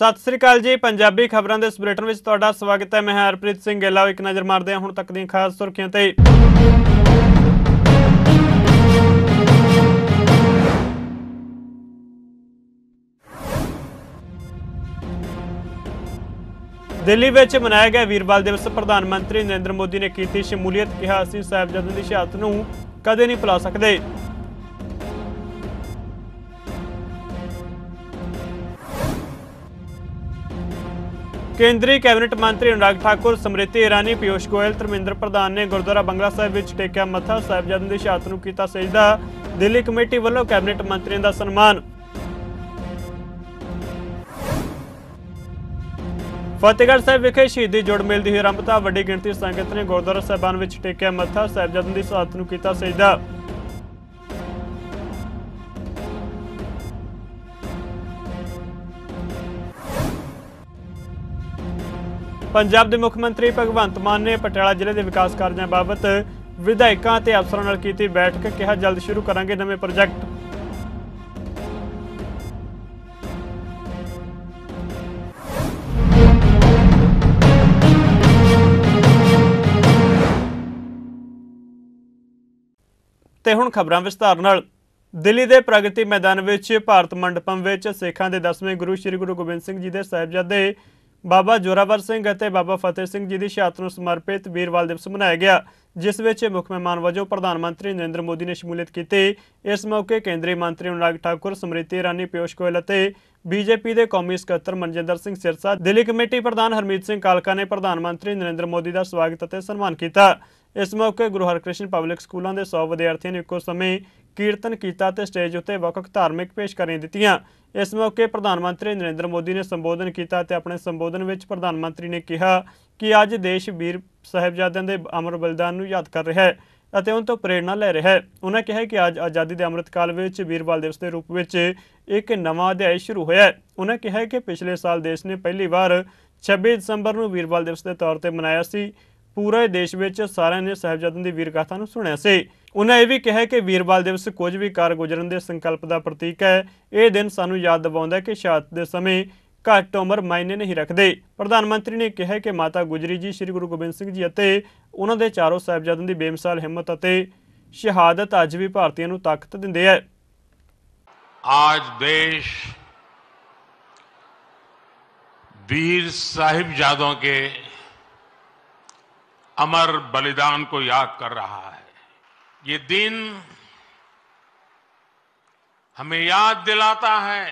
सत श्री अकाल जी। पंजाबी खबरों के इस बुलेटिन में तुहाडा स्वागत है। मैं हरप्रीत सिंह गेला। एक नज़र मारते हैं हुण तक दी खास सुर्खियों ते। दिल्ली में मनाया गया वीर बाल दिवस। प्रधानमंत्री नरेंद्र मोदी ने की शमूलीयत। कहा असीं साहिबजादे की शहादत नूं कदे नहीं भुला सकते। केंद्रीय कैबिनेट मंत्री अनुराग ठाकुर, समृति ईरानी, पीयूष गोयल, धर्मेंद्र प्रधान ने गुरुद्वारा बंगला साहिब विच टेकिया मत्था। साहिबजादे की शहादत नूं कीता सजदा। दिल्ली कमेटी वालों कैबिनेट मंत्रियों का सन्मान। फतेहगढ़ साहिब विखे शहीदी जुड़ मेल की हुई आरंभता। वड्डी गिणती संगत ने गुरुद्वारा साहिबान विच टेकिया मत्था। साहिबजादे की शहादत नूं कीता सजदा। पंजाब के मुख्यमंत्री भगवंत मान ने पटियाला जिले के विकास कार्यों बाबत विधायकों ते अफसरों नाल कीती बैठक। कहा जल्द शुरू करांगे नवे प्रोजेक्ट। ते हुण खबरां विस्तार नाल। दिल्ली के प्रगति मैदान विच भारत मंडपम विच सिखां दे 10वें गुरु श्री गुरु गोबिंद सिंह जी के साहिबजादे बाबा जोरावर सिंह और बाबा फतेह सिंह जी की शहादत नूं समर्पित वीर बाल दिवस मनाया गया, जिस विच मुख मेहमान वजों प्रधानमंत्री नरेंद्र मोदी ने शमूलियत की। इस मौके केंद्रीय मंत्री अनुराग ठाकुर, समृति ईरानी, पीयूष गोयल और बीजेपी के कौमी सकत्तर मनजिंदर सिंह सिरसा, दिल्ली कमेटी प्रधान हरमीत सिंह कालका ने प्रधानमंत्री नरेंद्र मोदी का स्वागत और सन्मान किया। इस मौके गुरु हरकृष्ण पब्लिक स्कूलों के 100 विद्यार्थियों ने इक्को समय कीर्तन किया ते स्टेज उत्ते वख धार्मिक पेशकारियां दित्तियां। इस मौके प्रधानमंत्री नरेंद्र मोदी ने संबोधन किया ते अपने संबोधन में प्रधानमंत्री ने कहा कि अज देश वीर साहिबजादियों के अमर बलिदान नूं याद कर रहा है और उन तो प्रेरणा ले रहा है। उन्होंने कहा कि अज आज़ादी के अमृत काल में वीर बाल दिवस के रूप में एक नवा अध्याय शुरू होया है। उन्होंने कहा कि पिछले साल देश ने पहली बार 26 दिसंबर को वीर बाल दिवस के तौर पर मनाया सी। पूरे देश में सारिਆਂ ने साहिबजादों की वीर गाथा नूं सुनिया सी। उन्हें यह भी कहा कि वीर बाल दिवस कुछ भी कार गुजरन के संकल्प का प्रतीक है। यह दिन सानूं याद दिवाउंदा है कि शहादत के समय घट उम्र मायने नहीं रखते। प्रधानमंत्री ने कहा कि माता गुजरी जी, श्री गुरु गोबिंद सिंह जी और उन्होंने चारों साहिबजादों की बेमिसाल हिम्मत और शहादत अज भी भारतीयों को ताकत दिंदे है। आज देश वीर साहिबजादों के अमर बलिदान को याद कर रहा है। ये दिन हमें याद दिलाता है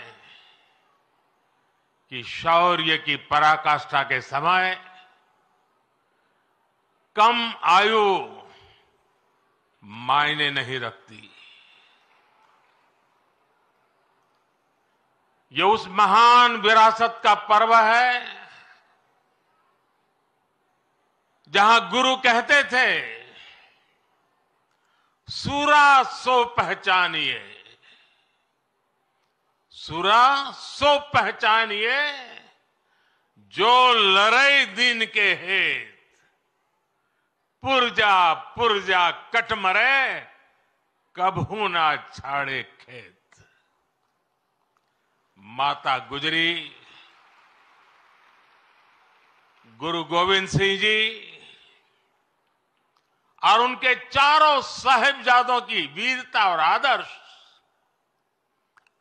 कि शौर्य की पराकाष्ठा के समय कम आयु मायने नहीं रखती। ये उस महान विरासत का पर्व है जहां गुरु कहते थे, सूरा सो पहचानिए, सूरा सो पहचानिए, जो लड़ई दिन के हेत, पुरजा पुरजा कट मरे, कभू ना छाड़े खेत। माता गुजरी, गुरु गोविंद सिंह जी और उनके चारों साहिबजादों की वीरता और आदर्श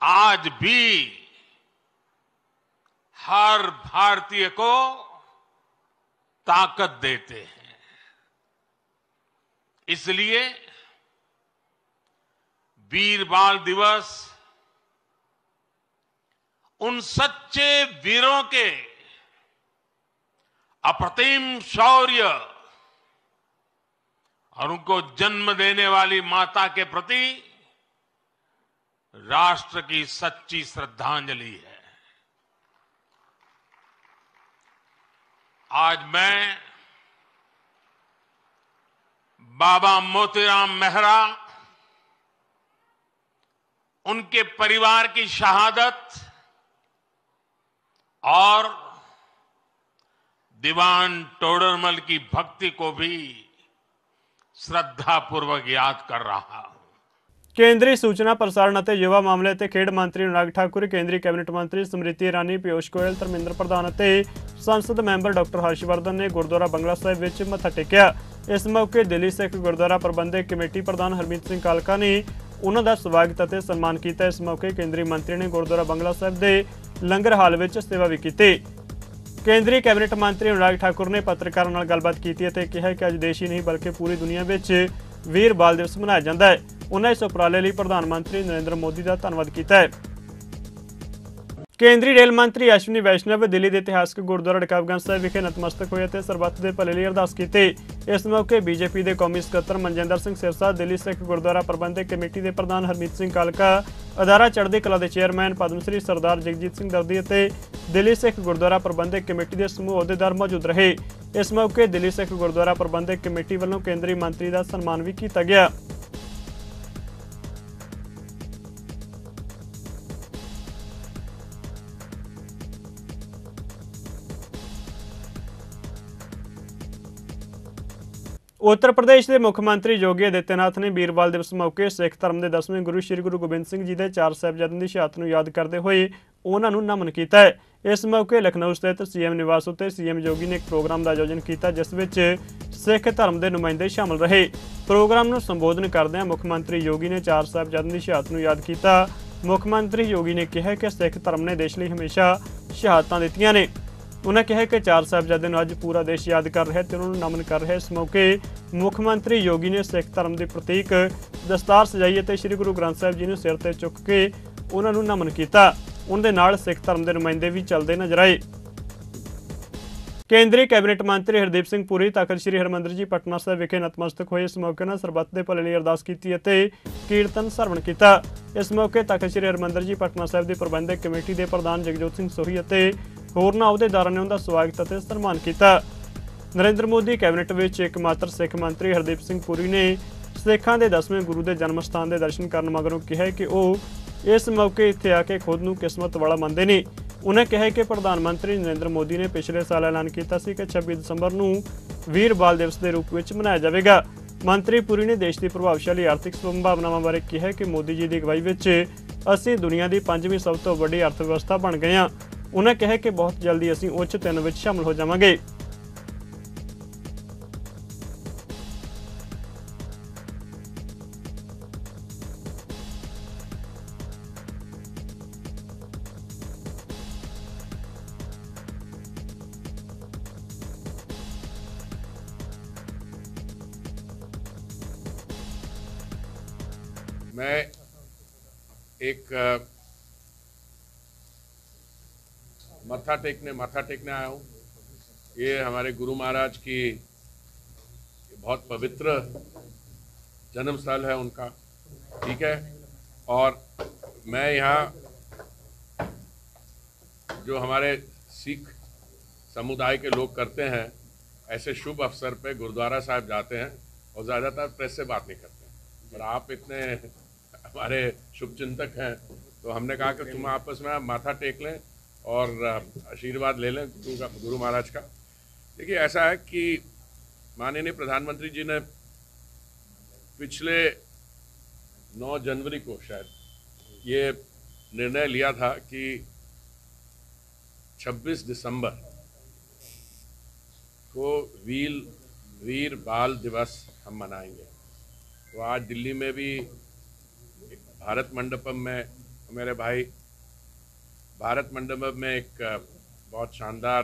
आज भी हर भारतीय को ताकत देते हैं। इसलिए वीर बाल दिवस उन सच्चे वीरों के अप्रतिम शौर्य और उनको जन्म देने वाली माता के प्रति राष्ट्र की सच्ची श्रद्धांजलि है। आज मैं बाबा मोतीराम मेहरा, उनके परिवार की शहादत और दीवान टोडरमल की भक्ति को भी श्रद्धापूर्वक याद कर रहा हूं। केंद्रीय सूचना प्रसारण और युवा मामले ते खेड मंत्री अनुराग ठाकुर, केंद्रीय कैबिनेट मंत्री स्मृति ईरानी, पीयूष गोयल, धर्मेंद्र प्रधान और संसद मैंबर डॉक्टर हर्षवर्धन ने गुरुद्वारा बंगला साहिब विच मत्था टेकिया। इस मौके दिल्ली सिख गुरुद्वारा प्रबंधक कमेटी प्रधान हरमीत सिंह कालका ने उन्हों का स्वागत और सन्मान किया। इस मौके केंद्रीय मंत्री ने गुरुद्वारा बंगला साहिब के लंगर हाल में सेवा भी की। केंद्रीय कैबिनेट मंत्री अनुराग ठाकुर ने पत्रकारों नाल गलबात की और कहा कि अज देश ही नहीं बल्कि पूरी दुनिया में वीर बाल दिवस मनाया जाता है। उन्होंने इस उपराले लिए प्रधानमंत्री नरेंद्र मोदी का धन्यवाद किया है। केंद्रीय रेल मंत्री अश्विनी वैष्णव दिल्ली के इतिहासक गुरुद्वारा रकाबगंज साहिब विखे नतमस्तक होए ते सरबत के भले लिए अरदास की। इस मौके बीजेपी के कौमी सकत्तर मनजिंदर सिंह सिरसा, दिल्ली सिख गुरुद्वारा प्रबंधक कमेटी के प्रधान हरमीत सिंह कालका, अदारा चढ़ती कला के चेयरमैन पद्मश्री सरदार जगजीत सिंह दर्दी और दिल्ली सिख गुरुद्वारा प्रबंधक कमेटी के समूह अहुदेदार मौजूद रहे। इस मौके दिल्ली सिख गुरुद्वारा प्रबंधक कमेटी वालों केंद्रीय मंत्री का सन्मान भी किया गया। उत्तर प्रदेश के मुख्यमंत्री योगी आदित्यनाथ ने वीर बाल दिवस मौके सिख धर्म के 10वें गुरु श्री गुरु गोबिंद सिंह जी के 4 साहिबजादों की शहादत को याद करते हुए उन्होंने नमन किया है। इस मौके लखनऊ स्थित सीएम निवास उत्ते सीएम योगी ने एक प्रोग्राम का आयोजन किया जिस विच सिख धर्म के नुमाइंदे शामिल रहे। प्रोग्राम को संबोधन करदे मुख्यमंत्री योगी ने 4 साहिबजादों की शहादत को याद किया। मुख्यमंत्री योगी ने कहा कि सिख धर्म ने देश लिए हमेशा शहादतां दित्तियां ने। उन्होंने कहा कि 4 साहिबजादे अज पूरा देश याद कर रहा है तो उन्होंने नमन कर रहा है। इस मौके मुख्यमंत्री योगी ने सिख धर्म के प्रतीक दस्तार सजाई और श्री गुरु ग्रंथ साहिब जी ने सिर ते चुक के उन्होंने नमन किया। उनके नाल सिख धर्म के नुमाइंदे भी चलते नजर आए। केंद्रीय कैबिनेट मंत्री हरदीप सिंह पुरी तख्त श्री हरमंदिर जी पटना साहिब विखे नतमस्तक होए। इस मौके ने सरबत के भले लिए अरदास की कीर्तन सरवण किया। इस मौके तख्त श्री हरमंदिर जी पटना साहिब की प्रबंधक कमेटी के प्रधान जगजोत सिंह सोही और होरना अहुदेदारां ने उनका स्वागत और सन्मान किया। नरेंद्र मोदी कैबिनेट में एकमात्र सिख मंत्री हरदीप सिंह पुरी ने सिखां के 10वें गुरु के जन्म स्थान के दर्शन करने मगरों कहा कि वह इस मौके इत्थे आके खुद को किस्मत वाला मानते हैं। उन्हें कहा कि प्रधानमंत्री नरेंद्र मोदी ने पिछले साल ऐलान किया कि 26 दिसंबर को वीर बाल दिवस के रूप में मनाया जाएगा। मंत्री पुरी ने देश की प्रभावशाली आर्थिक संभावनावां बारे कहा कि मोदी जी की अगवाई में असीं दुनिया की 5वीं सब तो वड्डी अर्थव्यवस्था बन गए हैं। उन्हें कहा कि बहुत जल्दी असीं उच्च 3 में शामिल हो जावांगे। मैं एक माथा टेकने आया हूँ। ये हमारे गुरु महाराज की बहुत पवित्र जन्म स्थल है उनका, ठीक है। और मैं यहाँ जो हमारे सिख समुदाय के लोग करते हैं, ऐसे शुभ अवसर पे गुरुद्वारा साहिब जाते हैं और ज़्यादातर प्रेस से बात नहीं करते हैं। और आप इतने हमारे शुभचिंतक हैं तो हमने कहा कि तुम आपस में माथा टेक लें और आशीर्वाद ले लें गुरु महाराज का। देखिए, ऐसा है कि माननीय प्रधानमंत्री जी ने पिछले 9 जनवरी को शायद ये निर्णय लिया था कि 26 दिसंबर को वीर बाल दिवस हम मनाएंगे। तो आज दिल्ली में भी भारत मंडपम में मेरे भाई भारत मंडपम में एक बहुत शानदार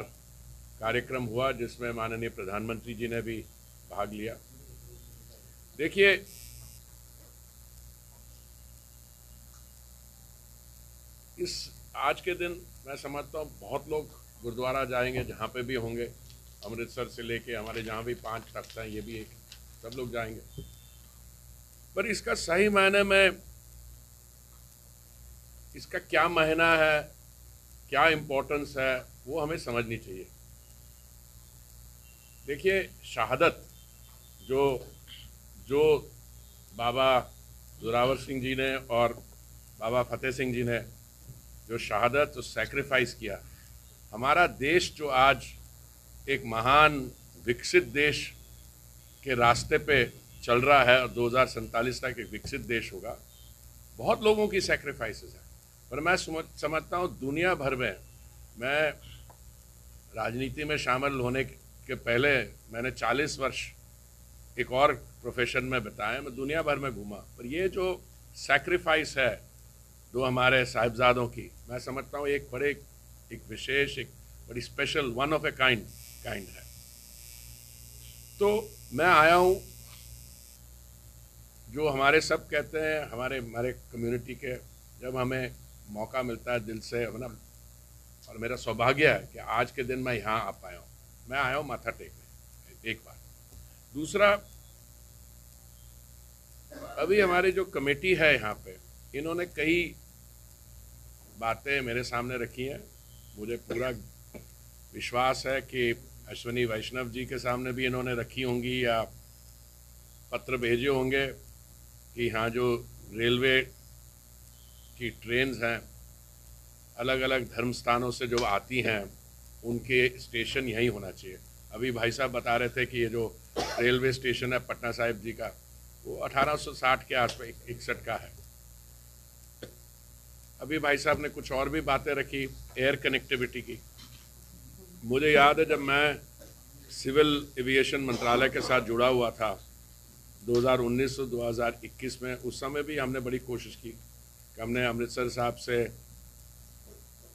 कार्यक्रम हुआ जिसमें माननीय प्रधानमंत्री जी ने भी भाग लिया। देखिए, इस आज के दिन मैं समझता हूँ बहुत लोग गुरुद्वारा जाएंगे, जहाँ पे भी होंगे, अमृतसर से लेके हमारे जहाँ भी 5 तख्त हैं, ये भी एक, सब लोग जाएंगे। पर इसका सही मायने में इसका क्या मायना है, क्या इम्पोर्टेंस है, वो हमें समझनी चाहिए। देखिए, शहादत जो बाबा जोरावर सिंह जी ने और बाबा फतेह सिंह जी ने जो शहादत, जो सैक्रिफाइस किया, हमारा देश जो आज एक महान विकसित देश के रास्ते पे चल रहा है और 2047 तक एक विकसित देश होगा, बहुत लोगों की सैक्रिफाइसेस है, पर मैं समझता हूँ दुनिया भर में, मैं राजनीति में शामिल होने के पहले मैंने 40 वर्ष एक और प्रोफेशन में बिताए, मैं दुनिया भर में घूमा, पर ये जो सैक्रिफाइस है दो हमारे साहिबजादों की, मैं समझता हूँ एक विशेष, एक बड़ी special, one of a kind है। तो मैं आया हूँ, जो हमारे सब कहते हैं, हमारे कम्युनिटी के, जब हमें मौका मिलता है दिल से अपना, और मेरा सौभाग्य है कि आज के दिन मैं यहाँ आ पाया हूँ। मैं आया हूँ माथा टेकने, एक बार। दूसरा, अभी हमारी जो कमेटी है यहाँ पे, इन्होंने कई बातें मेरे सामने रखी हैं। मुझे पूरा विश्वास है कि अश्विनी वैष्णव जी के सामने भी इन्होंने रखी होंगी या पत्र भेजे होंगे कि हाँ, जो रेलवे की ट्रेन्स हैं अलग अलग धर्म स्थानों से जो आती हैं, उनके स्टेशन यहीं होना चाहिए। अभी भाई साहब बता रहे थे कि ये जो रेलवे स्टेशन है पटना साहिब जी का, वो 1860 के आसपास 61 का है। अभी भाई साहब ने कुछ और भी बातें रखी एयर कनेक्टिविटी की। मुझे याद है जब मैं सिविल एविएशन मंत्रालय के साथ जुड़ा हुआ था 2019 से 2021 में, उस समय भी हमने बड़ी कोशिश की कि हमने अमृतसर साहब से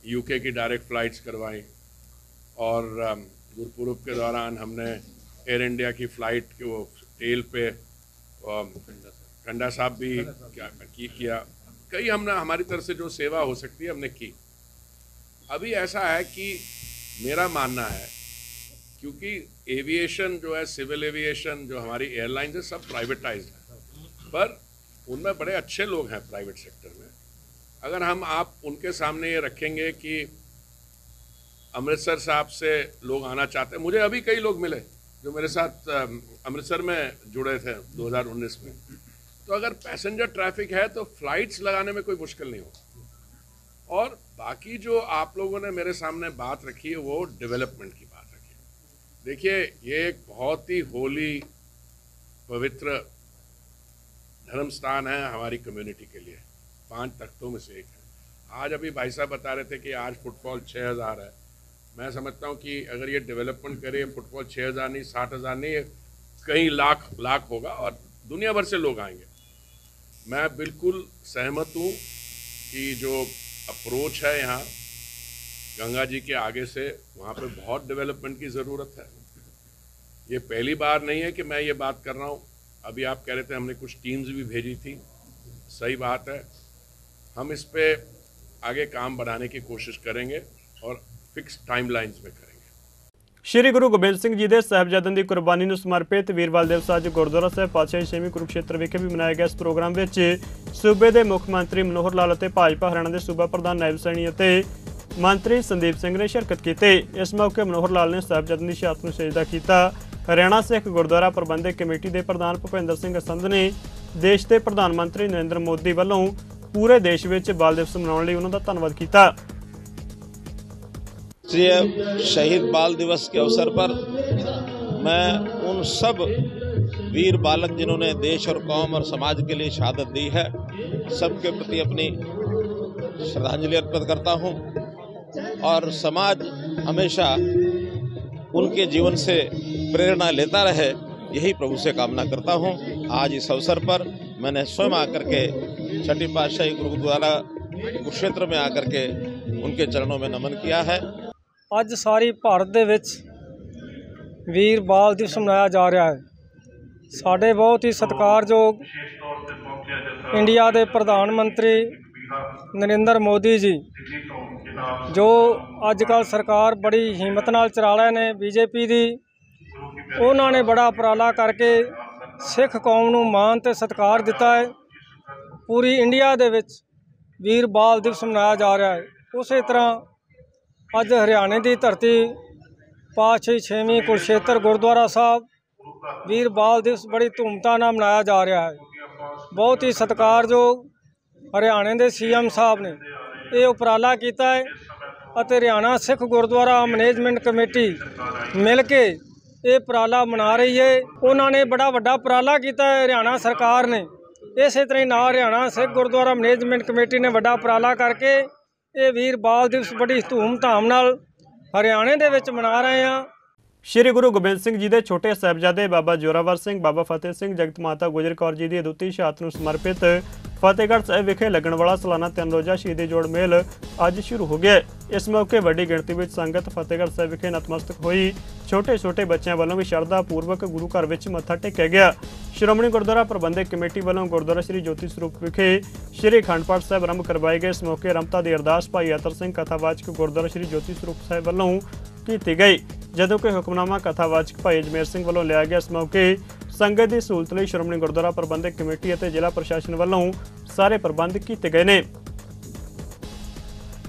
यूके की डायरेक्ट फ़्लाइट्स करवाई, और गुरपुरब के दौरान हमने एयर इंडिया की फ़्लाइट के वो टेल पे कंडा साहब भी किया। कई हमने हमारी तरफ से जो सेवा हो सकती है हमने की। अभी ऐसा है कि मेरा मानना है, क्योंकि एविएशन जो है, सिविल एविएशन जो हमारी एयरलाइंस है, सब प्राइवेटाइज्ड है, पर उनमें बड़े अच्छे लोग हैं प्राइवेट सेक्टर में। अगर आप उनके सामने ये रखेंगे कि अमृतसर साहब से लोग आना चाहते हैं, मुझे अभी कई लोग मिले जो मेरे साथ अमृतसर में जुड़े थे 2019 में, तो अगर पैसेंजर ट्रैफिक है तो फ्लाइट्स लगाने में कोई मुश्किल नहीं होगा। और बाकी जो आप लोगों ने मेरे सामने बात रखी है वो डेवलपमेंट की बात रखी है। देखिए, ये एक बहुत ही होली पवित्र धर्म स्थान है हमारी कम्युनिटी के लिए, 5 तख्तों में से एक है। आज अभी भाई साहब बता रहे थे कि आज फुटफॉल 6000 है। मैं समझता हूँ कि अगर ये डेवलपमेंट करे, फुटफॉल 6000 नहीं, 60,000 नहीं, कई लाख होगा और दुनिया भर से लोग आएंगे। मैं बिल्कुल सहमत हूँ कि जो अप्रोच है यहाँ गंगा जी के आगे से, वहाँ पे बहुत डेवलपमेंट की ज़रूरत है। ये पहली बार नहीं है कि मैं ये बात कर रहा हूँ। अभी आप कह रहे थे हमने कुछ टीम्स भी भेजी थी, सही बात है। हम इस पे आगे काम बढ़ाने की कोशिश करेंगे और फिक्स टाइमलाइंस में करेंगे। श्री गुरु गोबिंद सिंह जी के साहिबजादों की कुर्बानी ਨੂੰ ਸਮਰਪਿਤ ਵੀਰਵਾਲ ਦਿਵਸ ਅੱਜ ਗੁਰਦੁਆਰਾ ਸਾਹਿਬ ਪਾਤਸ਼ਾਹੀ ਛੇਵੀਂ ਕੁਰੂਕਸ਼ੇਤਰ ਵਿਖੇ ਵੀ ਮਨਾਇਆ ਗਿਆ। ਇਸ ਪ੍ਰੋਗਰਾਮ ਵਿੱਚ ਸੂਬੇ ਦੇ ਮੁੱਖ ਮੰਤਰੀ ਮਨੋਹਰ ਲਾਲ ਅਤੇ ਭਾਜਪਾ ਹਰਿਆਣਾ ਦੇ ਸੂਬਾ ਪ੍ਰਧਾਨ ਨਾਇਬ ਸੈਣੀ ਅਤੇ ਮੰਤਰੀ ਸੰਦੀਪ ਸਿੰਘ ਨੇ ਸ਼ਿਰਕਤ ਕੀਤੀ। ਇਸ ਮੌਕੇ ਮਨੋਹਰ ਲਾਲ ਨੇ ਸਾਹਿਬਜ਼ਾਦਿਆਂ ਦੀ ਸ਼ਹਾਦਤ ਨੂੰ ਸਜਦਾ ਕੀਤਾ। ਹਰਿਆਣਾ ਸਿੱਖ ਗੁਰਦੁਆਰਾ ਪ੍ਰਬੰਧਕ ਕਮੇਟੀ ਦੇ ਪ੍ਰਧਾਨ ਭੁਪਿੰਦਰ ਸਿੰਘ ਸੰਧ ਨੇ ਦੇਸ਼ ਦੇ ਪ੍ਰਧਾਨ ਮੰਤਰੀ ਨਰਿੰਦਰ ਮੋਦੀ ਵੱਲੋਂ ਪੂਰੇ ਦੇਸ਼ ਵਿੱਚ ਬਾਲ ਦਿਵਸ ਮਨਾਉਣ ਲਈ ਉਹਨਾਂ ਦਾ ਧੰਨਵਾਦ ਕੀਤਾ। शहीद बाल दिवस के अवसर पर मैं उन सब वीर बालक जिन्होंने देश और कौम और समाज के लिए शहादत दी है, सबके प्रति अपनी श्रद्धांजलि अर्पित करता हूं और समाज हमेशा उनके जीवन से प्रेरणा लेता रहे, यही प्रभु से कामना करता हूं। आज इस अवसर पर मैंने स्वयं आकर के छठी पातशाही गुरुद्वारा कुरुक्षेत्र में आकर के उनके चरणों में नमन किया है। ਅੱਜ ਸਾਰੀ ਭਾਰਤ ਦੇ ਵਿੱਚ ਵੀਰ ਬਾਲ ਦਿਵਸ ਮਨਾਇਆ ਜਾ ਰਿਹਾ ਹੈ। ਸਾਡੇ ਬਹੁਤ ਹੀ ਸਤਿਕਾਰਯੋਗ ਇੰਡੀਆ ਦੇ ਪ੍ਰਧਾਨ ਮੰਤਰੀ ਨਰਿੰਦਰ ਮੋਦੀ ਜੀ, ਜੋ ਅੱਜ ਕੱਲ੍ਹ ਸਰਕਾਰ ਬੜੀ ਹਿੰਮਤ ਨਾਲ ਚਲਾ ਰਹੇ ਨੇ ਬੀਜੇਪੀ ਦੀ, ਉਹਨਾਂ ਨੇ ਬੜਾ ਉਪਰਾਲਾ ਕਰਕੇ ਸਿੱਖ ਕੌਮ ਨੂੰ ਮਾਣ ਅਤੇ ਸਤਿਕਾਰ ਦਿੱਤਾ ਹੈ। ਪੂਰੀ ਇੰਡੀਆ ਦੇ ਵਿੱਚ ਵੀਰ ਬਾਲ ਦਿਵਸ ਮਨਾਇਆ ਜਾ ਰਿਹਾ ਹੈ। ਉਸੇ ਤਰ੍ਹਾਂ ਅੱਜ ਹਰਿਆਣੇ ਦੀ ਧਰਤੀ ਪਾਤਸ਼ਾਹੀ ਛੇਵੀਂ ਕੁਰੂਕਸ਼ੇਤਰ ਗੁਰਦੁਆਰਾ ਸਾਹਿਬ ਵੀਰ ਬਾਲ ਦਿਵਸ ਬੜੀ ਧੂਮਧਾਮ ਨਾਲ ਮਨਾਇਆ ਜਾ ਰਿਹਾ ਹੈ। ਬਹੁਤ ਹੀ ਸਤਿਕਾਰਯੋਗ ਹਰਿਆਣੇ ਦੇ CM ਸਾਹਿਬ ਨੇ ਇਹ ਉਪਰਾਲਾ ਕੀਤਾ ਹੈ ਅਤੇ ਹਰਿਆਣਾ ਸਿੱਖ ਗੁਰਦੁਆਰਾ ਮੈਨੇਜਮੈਂਟ ਕਮੇਟੀ ਮਿਲ ਕੇ ਇਹ ਉਪਰਾਲਾ ਮਨਾ ਰਹੀ ਹੈ। ਉਹਨਾਂ ਨੇ ਬੜਾ ਵੱਡਾ ਉਪਰਾਲਾ ਕੀਤਾ ਹੈ ਹਰਿਆਣਾ ਸਰਕਾਰ ਨੇ, ਇਸੇ ਤਰ੍ਹਾਂ ਹੀ ਨਾਲ ਹਰਿਆਣਾ ਸਿੱਖ ਗੁਰਦੁਆਰਾ ਮੈਨੇਜਮੈਂਟ ਕਮੇਟੀ ਨੇ ਵੱਡਾ ਉਪਰਾਲਾ ਕਰਕੇ ਇਹ ਵੀਰ ਬਾਲ ਦਿਵਸ ਬੜੀ ਧੂਮ-ਧਾਮ ਨਾਲ ਹਰਿਆਣੇ ਦੇ ਵਿੱਚ ਮਨਾ ਰਹੇ ਹਾਂ। ਸ਼੍ਰੀ ਗੁਰੂ ਗੋਬਿੰਦ ਸਿੰਘ ਜੀ ਦੇ ਛੋਟੇ ਸਾਹਿਬਜ਼ਾਦੇ ਬਾਬਾ ਜ਼ੋਰਾਵਰ ਸਿੰਘ, ਬਾਬਾ ਫਤਿਹ ਸਿੰਘ, ਜਗਤ ਮਾਤਾ ਗੁਜਰ ਕੌਰ ਜੀ ਦੀ ਅਦੁੱਤੀ ਸ਼ਹਾਦਤ ਨੂੰ ਸਮਰਪਿਤ ਫਤਿਹਗੜ੍ਹ ਸਾਹਿਬ ਵਿਖੇ ਲੱਗਣ ਵਾਲਾ ਸਾਲਾਨਾ 3 ਰੋਜ਼ਾ ਸ਼ਹੀਦੀ ਜੋੜ ਮੇਲ ਅੱਜ ਸ਼ੁਰੂ ਹੋ ਗਿਆ। ਇਸ ਮੌਕੇ ਵੱਡੀ ਗਿਣਤੀ ਵਿੱਚ ਸੰਗਤ ਫਤਿਹਗੜ੍ਹ ਸਾਹਿਬ ਵਿਖੇ ਨਤਮਸਤਕ ਹੋਈ। ਛੋਟੇ ਬੱਚਿਆਂ ਵੱਲੋਂ ਵੀ ਸ਼ਰਧਾ ਪੂਰਵਕ ਗੁਰੂ ਘਰ ਵਿੱਚ ਮੱਥਾ ਟੇਕਿਆ ਗਿਆ। ਸ਼੍ਰੋਮਣੀ ਗੁਰਦੁਆਰਾ ਪ੍ਰਬੰਧਕ ਕਮੇਟੀ ਵੱਲੋਂ ਗੁਰਦੁਆਰਾ ਸ੍ਰੀ ਜੋਤੀ ਸਰੂਪ ਵਿਖੇ ਸ੍ਰੀ ਅਖੰਡ ਪਾਠ ਸਾਹਿਬ ਆਰੰਭ ਕਰਵਾਏ ਗਏ। ਇਸ ਮੌਕੇ ਰਮਤਾ ਦੀ ਅਰਦਾਸ ਭਾਈ ਅਤਰ ਸਿੰਘ ਕਥਾਵਾਚਕ ਗੁਰਦੁਆਰਾ ਸ੍ਰੀ ਜੋਤੀ ਸਰੂਪ ਸਾਹਿਬ ਵੱਲੋਂ ਕੀਤੀ ਗਈ, ਜਦੋਂ ਕਿ ਹੁਕਮਨਾਮਾ ਕਥਾਵਾਚਕ ਭਾਈ ਅਜਮੇਰ ਸਿੰਘ ਵੱਲੋਂ ਲਿਆ ਗਿਆ। ਇਸ ਮੌਕੇ ਸੰਗਤ ਦੀ ਸਹੂਲਤ ਲਈ ਸ਼੍ਰੋਮਣੀ ਗੁਰਦੁਆਰਾ ਪ੍ਰਬੰਧਕ ਕਮੇਟੀ ਅਤੇ ਜ਼ਿਲ੍ਹਾ ਪ੍ਰਸ਼ਾਸਨ ਵੱਲੋਂ ਸਾਰੇ ਪ੍ਰਬੰਧ ਕੀਤੇ ਗਏ ਨੇ।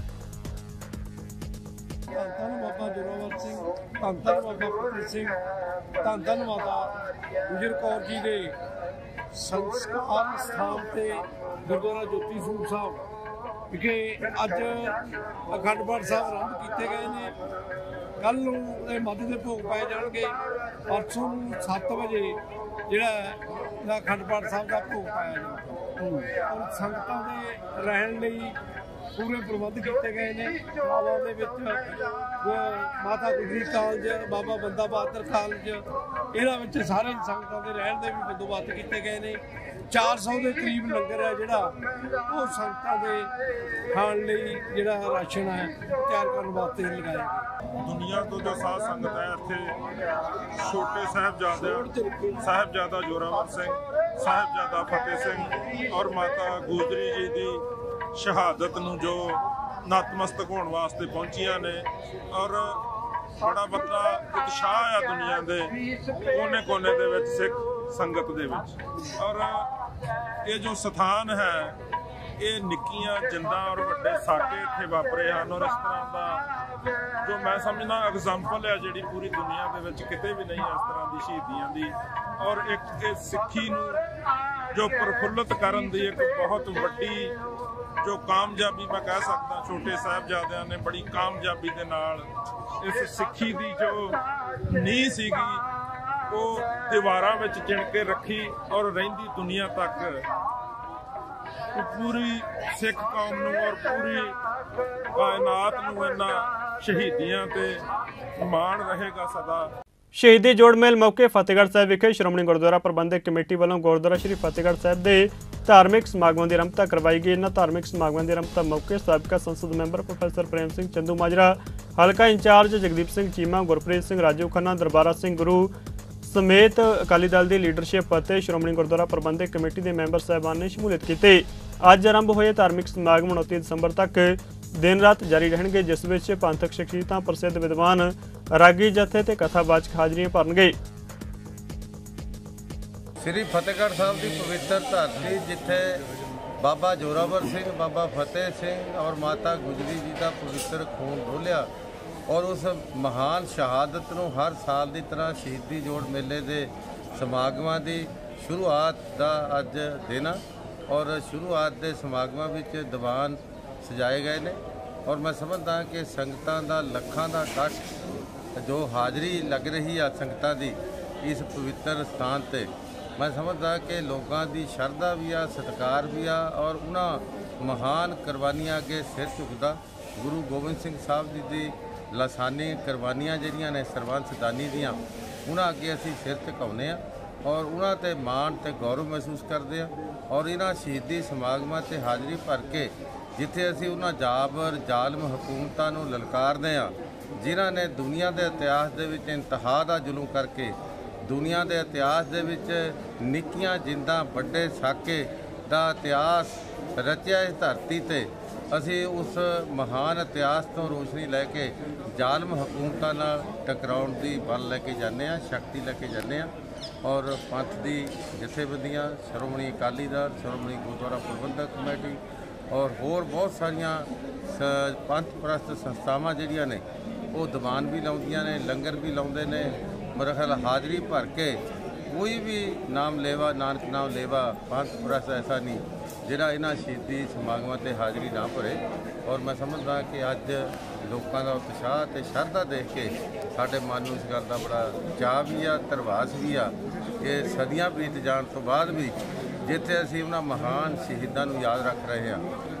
ਧੰਨ ਬਾਬਾ ਜ਼ੋਰਾਵਰ ਸਿੰਘ, ਧੰਨ ਬਾਬਾ ਫਤਿਹ ਸਿੰਘ, ਧੰਨ ਮਾਤਾ ਗੁਜਰ ਕੌਰ ਜੀ ਦੇ ਸੰਸਕਾਰ ਸਥਾਨ ਤੇ ਗੁਰਦੁਆਰਾ ਜੋਤੀ ਸਰੂਪ ਸਾਹਿਬ ਵਿਖੇ ਅੱਜ ਅਖੰਡ ਪਾਠ ਸਾਹਿਬ ਆਰੰਭ ਕੀਤੇ ਗਏ ਨੇ। ਕੱਲ ਨੂੰ ਇਹ ਮੱਧ ਦੇ ਭੋਗ ਪਾਏ ਜਾਣਗੇ। ਪਰਸੋਂ ਨੂੰ 7 ਵਜੇ ਜਿਹੜਾ ਅਖੰਡ ਪਾਠ ਸਾਹਿਬ ਦਾ ਭੋਗ ਪਾਇਆ ਜਾਊਗਾ। ਔਰ ਸੰਗਤਾਂ ਦੇ ਰਹਿਣ ਲਈ ਪੂਰੇ ਪ੍ਰਬੰਧ ਕੀਤੇ ਗਏ ਨੇ। ਮਾਵਾਂ ਦੇ ਵਿੱਚ ਮਾਤਾ ਗੁਜਰੀ ਕਾਲਜ, ਬਾਬਾ ਬੰਦਾ ਬਹਾਦਰ ਕਾਲਜ, ਇਹਨਾਂ ਵਿੱਚ ਸਾਰੇ ਸੰਗਤਾਂ ਦੇ ਰਹਿਣ ਦੇ ਵੀ ਬੰਦੋਬਸਤ ਕੀਤੇ ਗਏ ਨੇ। 400 ਦੇ ਕਰੀਬ ਲੰਗਰ ਹੈ ਜਿਹੜਾ ਉਹ ਸੰਗਤਾਂ ਦੇ ਖਾਣ ਲਈ ਜਿਹੜਾ ਰਾਸ਼ਨ ਹੈ ਤਿਆਰ ਕਰਨ ਵਾਸਤੇ ਲਗਾਇਆ। ਦੁਨੀਆ ਤੋਂ ਜੋ ਸਾਧ ਸੰਗਤ ਹੈ ਇੱਥੇ ਛੋਟੇ ਸਾਹਿਬਜ਼ਾਦਾ ਜ਼ੋਰਾਵਰ ਸਿੰਘ, ਸਾਹਿਬਜ਼ਾਦਾ ਫਤਿਹ ਸਿੰਘ ਔਰ ਮਾਤਾ ਗੁਜਰੀ ਜੀ ਦੀ ਸ਼ਹਾਦਤ ਨੂੰ ਜੋ ਨਤਮਸਤਕ ਹੋਣ ਵਾਸਤੇ ਪਹੁੰਚੀਆਂ ਨੇ। ਔਰ ਬੜਾ ਵੱਡਾ ਉਤਸ਼ਾਹ ਆ ਦੁਨੀਆ ਦੇ ਕੋਨੇ-ਕੋਨੇ ਦੇ ਵਿੱਚ ਸਿੱਖ ਸੰਗਤ ਦੇ ਵਿੱਚ। ਔਰ ਇਹ ਜੋ ਸਥਾਨ ਹੈ ਇਹ ਨਿੱਕੀਆਂ ਜਿੰਦਾਂ ਔਰ ਵੱਡੇ ਸਾਕੇ ਇੱਥੇ ਵਾਪਰੇ ਹਨ। ਔਰ ਇਸ ਤਰ੍ਹਾਂ ਦਾ ਜੋ ਮੈਂ ਸਮਝਦਾ ਐਗਜ਼ਾਮਪਲ ਹੈ ਜਿਹੜੀ ਪੂਰੀ ਦੁਨੀਆ ਦੇ ਵਿੱਚ ਕਿਤੇ ਵੀ ਨਹੀਂ ਇਸ ਤਰ੍ਹਾਂ ਦੀ ਸ਼ਹੀਦੀਆਂ ਦੀ। ਔਰ ਇੱਕ ਇਹ ਸਿੱਖੀ ਨੂੰ ਜੋ ਪ੍ਰਫੁੱਲਤ ਕਰਨ ਦੀ ਇੱਕ ਬਹੁਤ ਵੱਡੀ ਜੋ ਕਾਮਯਾਬੀ ਮੈਂ ਕਹਿ ਸਕਦਾ, ਛੋਟੇ ਸਾਹਿਬਜ਼ਾਦਿਆਂ ਨੇ ਬੜੀ ਕਾਮਯਾਬੀ ਦੇ ਨਾਲ ਇਸ ਸਿੱਖੀ ਦੀ ਜੋ ਨੀਂਹ ਸੀਗੀ ਉਹ ਦੀਵਾਰਾਂ ਵਿੱਚ ਚਿਣ ਕੇ ਰੱਖੀ। ਔਰ ਰਹਿੰਦੀ ਦੁਨੀਆ ਤੱਕ ਪੂਰੀ ਸਿੱਖ ਕੌਮ ਨੂੰ ਔਰ ਪੂਰੀ ਕਾਇਨਾਤ ਨੂੰ ਇਹਨਾਂ ਸ਼ਹੀਦੀਆਂ ਤੇ ਮਾਣ ਰਹੇਗਾ ਸਦਾ। ਸ਼ਹੀਦੀ ਜੋੜ ਮੇਲ ਮੌਕੇ ਫਤਿਹਗੜ੍ਹ ਸਾਹਿਬ ਵਿਖੇ ਸ਼੍ਰੋਮਣੀ ਗੁਰਦੁਆਰਾ ਪ੍ਰਬੰਧਕ ਕਮੇਟੀ ਵੱਲੋਂ ਗੁਰਦੁਆਰਾ ਸ੍ਰੀ ਫਤਿਹਗੜ੍ਹ ਸਾਹਿਬ ਦੇ ਧਾਰਮਿਕ ਸਮਾਗਮਾਂ ਦੀ ਆਰੰਭਤਾ ਕਰਵਾਈ ਗਈ। ਇਹਨਾਂ ਧਾਰਮਿਕ ਸਮਾਗਮਾਂ ਦੀ ਆਰੰਭਤਾ ਮੌਕੇ ਸਾਬਕਾ ਸੰਸਦ ਮੈਂਬਰ ਪ੍ਰੋਫੈਸਰ ਪ੍ਰੇਮ ਸਿੰਘ ਚੰਦੂ ਮਾਜਰਾ, ਹਲਕਾ ਇੰਚਾਰਜ ਜਗਦੀਪ ਸਿੰਘ ਚੀਮਾ, ਗੁਰਪ੍ਰੀਤ ਸਿੰਘ ਰਾਜੂ ਖੰਨਾ, ਦਰਬਾਰਾ ਸਿੰਘ ਗੁਰੂ ਸਮੇਤ ਅਕਾਲੀ ਦਲ ਦੀ ਲੀਡਰਸ਼ਿਪ ਅਤੇ ਸ਼੍ਰੋਮਣੀ ਗੁਰਦੁਆਰਾ ਪ੍ਰਬੰਧਕ ਕਮੇਟੀ ਦੇ ਮੈਂਬਰ ਸਾਹਿਬਾਨ ਨੇ ਸ਼ਮੂਲੀਅਤ ਕੀਤੀ। ਅੱਜ ਆਰੰਭ ਹੋਏ ਧਾਰਮਿਕ ਸਮਾਗਮ 29 ਦਸੰਬਰ ਤੱਕ ਦਿਨ ਰਾਤ ਜਾਰੀ ਰਹਿਣਗੇ, ਜਿਸ ਵਿੱਚ ਪੰਥਕ ਸ਼ਖਸੀਅਤਾਂ, ਪ੍ਰਸਿੱਧ ਵਿਦਵਾਨ, ਰਾਗੀ ਜਥੇ ਤੇ ਕਥਾਵਾਚਕ ਹਾਜ਼ਰੀਆਂ ਭਰਨਗੇ। ਸ੍ਰੀ ਫਤਿਹਗੜ੍ਹ ਸਾਹਿਬ ਦੀ ਪਵਿੱਤਰ ਧਰਤੀ ਜਿੱਥੇ ਬਾਬਾ ਜ਼ੋਰਾਵਰ ਸਿੰਘ, ਬਾਬਾ ਫਤਿਹ ਸਿੰਘ ਔਰ ਮਾਤਾ ਗੁਜਰੀ ਜੀ ਦਾ ਪਵਿੱਤਰ ਖੂਨ ਡੋਲਿਆ ਔਰ ਉਸ ਮਹਾਨ ਸ਼ਹਾਦਤ ਨੂੰ ਹਰ ਸਾਲ ਦੀ ਤਰ੍ਹਾਂ ਸ਼ਹੀਦੀ ਜੋੜ ਮੇਲੇ ਦੇ ਸਮਾਗਮਾਂ ਦੀ ਸ਼ੁਰੂਆਤ ਦਾ ਅੱਜ ਦਿਨ ਆ। ਔਰ ਸ਼ੁਰੂਆਤ ਦੇ ਸਮਾਗਮਾਂ ਵਿੱਚ ਦੀਵਾਨ ਸਜਾਏ ਗਏ ਨੇ ਔਰ ਮੈਂ ਸਮਝਦਾ ਕਿ ਸੰਗਤਾਂ ਦਾ ਲੱਖਾਂ ਦਾ ਇਕੱਠ ਜੋ ਹਾਜ਼ਰੀ ਲੱਗ ਰਹੀ ਆ ਸੰਗਤਾਂ ਦੀ ਇਸ ਪਵਿੱਤਰ ਸਥਾਨ ਤੇ, ਮੈਂ ਸਮਝਦਾ ਕਿ ਲੋਕਾਂ ਦੀ ਸ਼ਰਧਾ ਵੀ ਆ, ਸਤਿਕਾਰ ਵੀ ਆ ਔਰ ਉਹਨਾਂ ਮਹਾਨ ਕੁਰਬਾਨੀਆਂ ਅੱਗੇ ਸਿਰ ਝੁਕਦਾ। ਗੁਰੂ ਗੋਬਿੰਦ ਸਿੰਘ ਸਾਹਿਬ ਜੀ ਦੀ ਲਾਸਾਨੀ ਕੁਰਬਾਨੀਆਂ ਜਿਹੜੀਆਂ ਨੇ ਸਰਬੰਸ ਦਾਨੀ ਦੀਆਂ, ਉਹਨਾਂ ਅੱਗੇ ਅਸੀਂ ਸਿਰ ਝੁਕਾਉਂਦੇ ਹਾਂ ਔਰ ਉਹਨਾਂ ਤੇ ਮਾਣ ਤੇ ਗੌਰਵ ਮਹਿਸੂਸ ਕਰਦੇ ਹਾਂ। ਔਰ ਇਹਨਾਂ ਸ਼ਹੀਦੀ ਸਮਾਗਮਾਂ ਤੇ ਹਾਜ਼ਰੀ ਭਰ ਕੇ ਜਿੱਥੇ ਅਸੀਂ ਉਹਨਾਂ ਜਾਬਰ ਜ਼ਾਲਮ ਹਕੂਮਤਾਂ ਨੂੰ ਲਲਕਾਰਦੇ ਹਾਂ ਜਿਨ੍ਹਾਂ ਨੇ ਦੁਨੀਆ ਦੇ ਇਤਿਹਾਸ ਦੇ ਵਿੱਚ ਇੰਤਹਾ ਦਾ ਜ਼ੁਲਮ ਕਰਕੇ ਦੁਨੀਆ ਦੇ ਇਤਿਹਾਸ ਦੇ ਵਿੱਚ ਨਿੱਕੀਆਂ ਜਿੰਦਾਂ ਵੱਡੇ ਸਾਕੇ ਦਾ ਇਤਿਹਾਸ ਰਚਿਆ ਇਸ ਧਰਤੀ ਤੇ, ਅਸੀਂ ਉਸ ਮਹਾਨ ਇਤਿਹਾਸ ਤੋਂ ਰੋਸ਼ਨੀ ਲੈ ਕੇ ਜ਼ਾਲਮ ਹਕੂਮਤਾਂ ਨਾਲ ਟਕਰਾਉਣ ਦੀ ਬਲ ਲੈ ਕੇ ਜਾਂਦੇ ਹਾਂ, ਸ਼ਕਤੀ ਲੈ ਕੇ ਜਾਂਦੇ ਹਾਂ। ਔਰ ਪੰਥ ਦੀ ਜਥੇਬੰਦੀਆਂ, ਸ਼੍ਰੋਮਣੀ ਅਕਾਲੀ ਦਲ, ਸ਼੍ਰੋਮਣੀ ਗੁਰਦੁਆਰਾ ਪ੍ਰਬੰਧਕ ਕਮੇਟੀ ਔਰ ਹੋਰ ਬਹੁਤ ਸਾਰੀਆਂ ਪੰਥ ਪ੍ਰਸਤ ਸੰਸਥਾਵਾਂ ਜਿਹੜੀਆਂ ਨੇ ਉਹ ਦੀਵਾਨ ਵੀ ਲਾਉਂਦੀਆਂ ਨੇ, ਲੰਗਰ ਵੀ ਲਾਉਂਦੇ ਨੇ। ਮੇਰਾ ਖਿਆਲ ਹਾਜ਼ਰੀ ਭਰ ਕੇ ਕੋਈ ਵੀ ਨਾਮ ਲੇਵਾ, ਨਾਨਕ ਨਾਮ ਲੇਵਾ ਪੰਥ ਪ੍ਰਸਤ ਐਸਾ ਨਹੀਂ ਜਿਹੜਾ ਇਹਨਾਂ ਸ਼ਹੀਦੀ ਸਮਾਗਮਾਂ ਤੇ ਹਾਜ਼ਰੀ ਨਾ ਭਰੇ। ਔਰ ਮੈਂ ਸਮਝਦਾ ਕਿ ਅੱਜ ਲੋਕਾਂ ਦਾ ਉਤਸ਼ਾਹ ਤੇ ਸ਼ਰਧਾ ਦੇਖ ਕੇ ਸਾਡੇ ਮਨ ਨੂੰ ਇਸ ਗੱਲ ਦਾ ਬੜਾ ਚਾਅ ਵੀ ਆ, ਧਰਵਾਸ ਵੀ ਆ ਕਿ ਸਦੀਆਂ ਬੀਤ ਜਾਣ ਤੋਂ ਬਾਅਦ ਵੀ ਜਿੱਥੇ ਅਸੀਂ ਉਹਨਾਂ ਮਹਾਨ ਸ਼ਹੀਦਾਂ ਨੂੰ ਯਾਦ ਰੱਖ ਰਹੇ ਹਾਂ,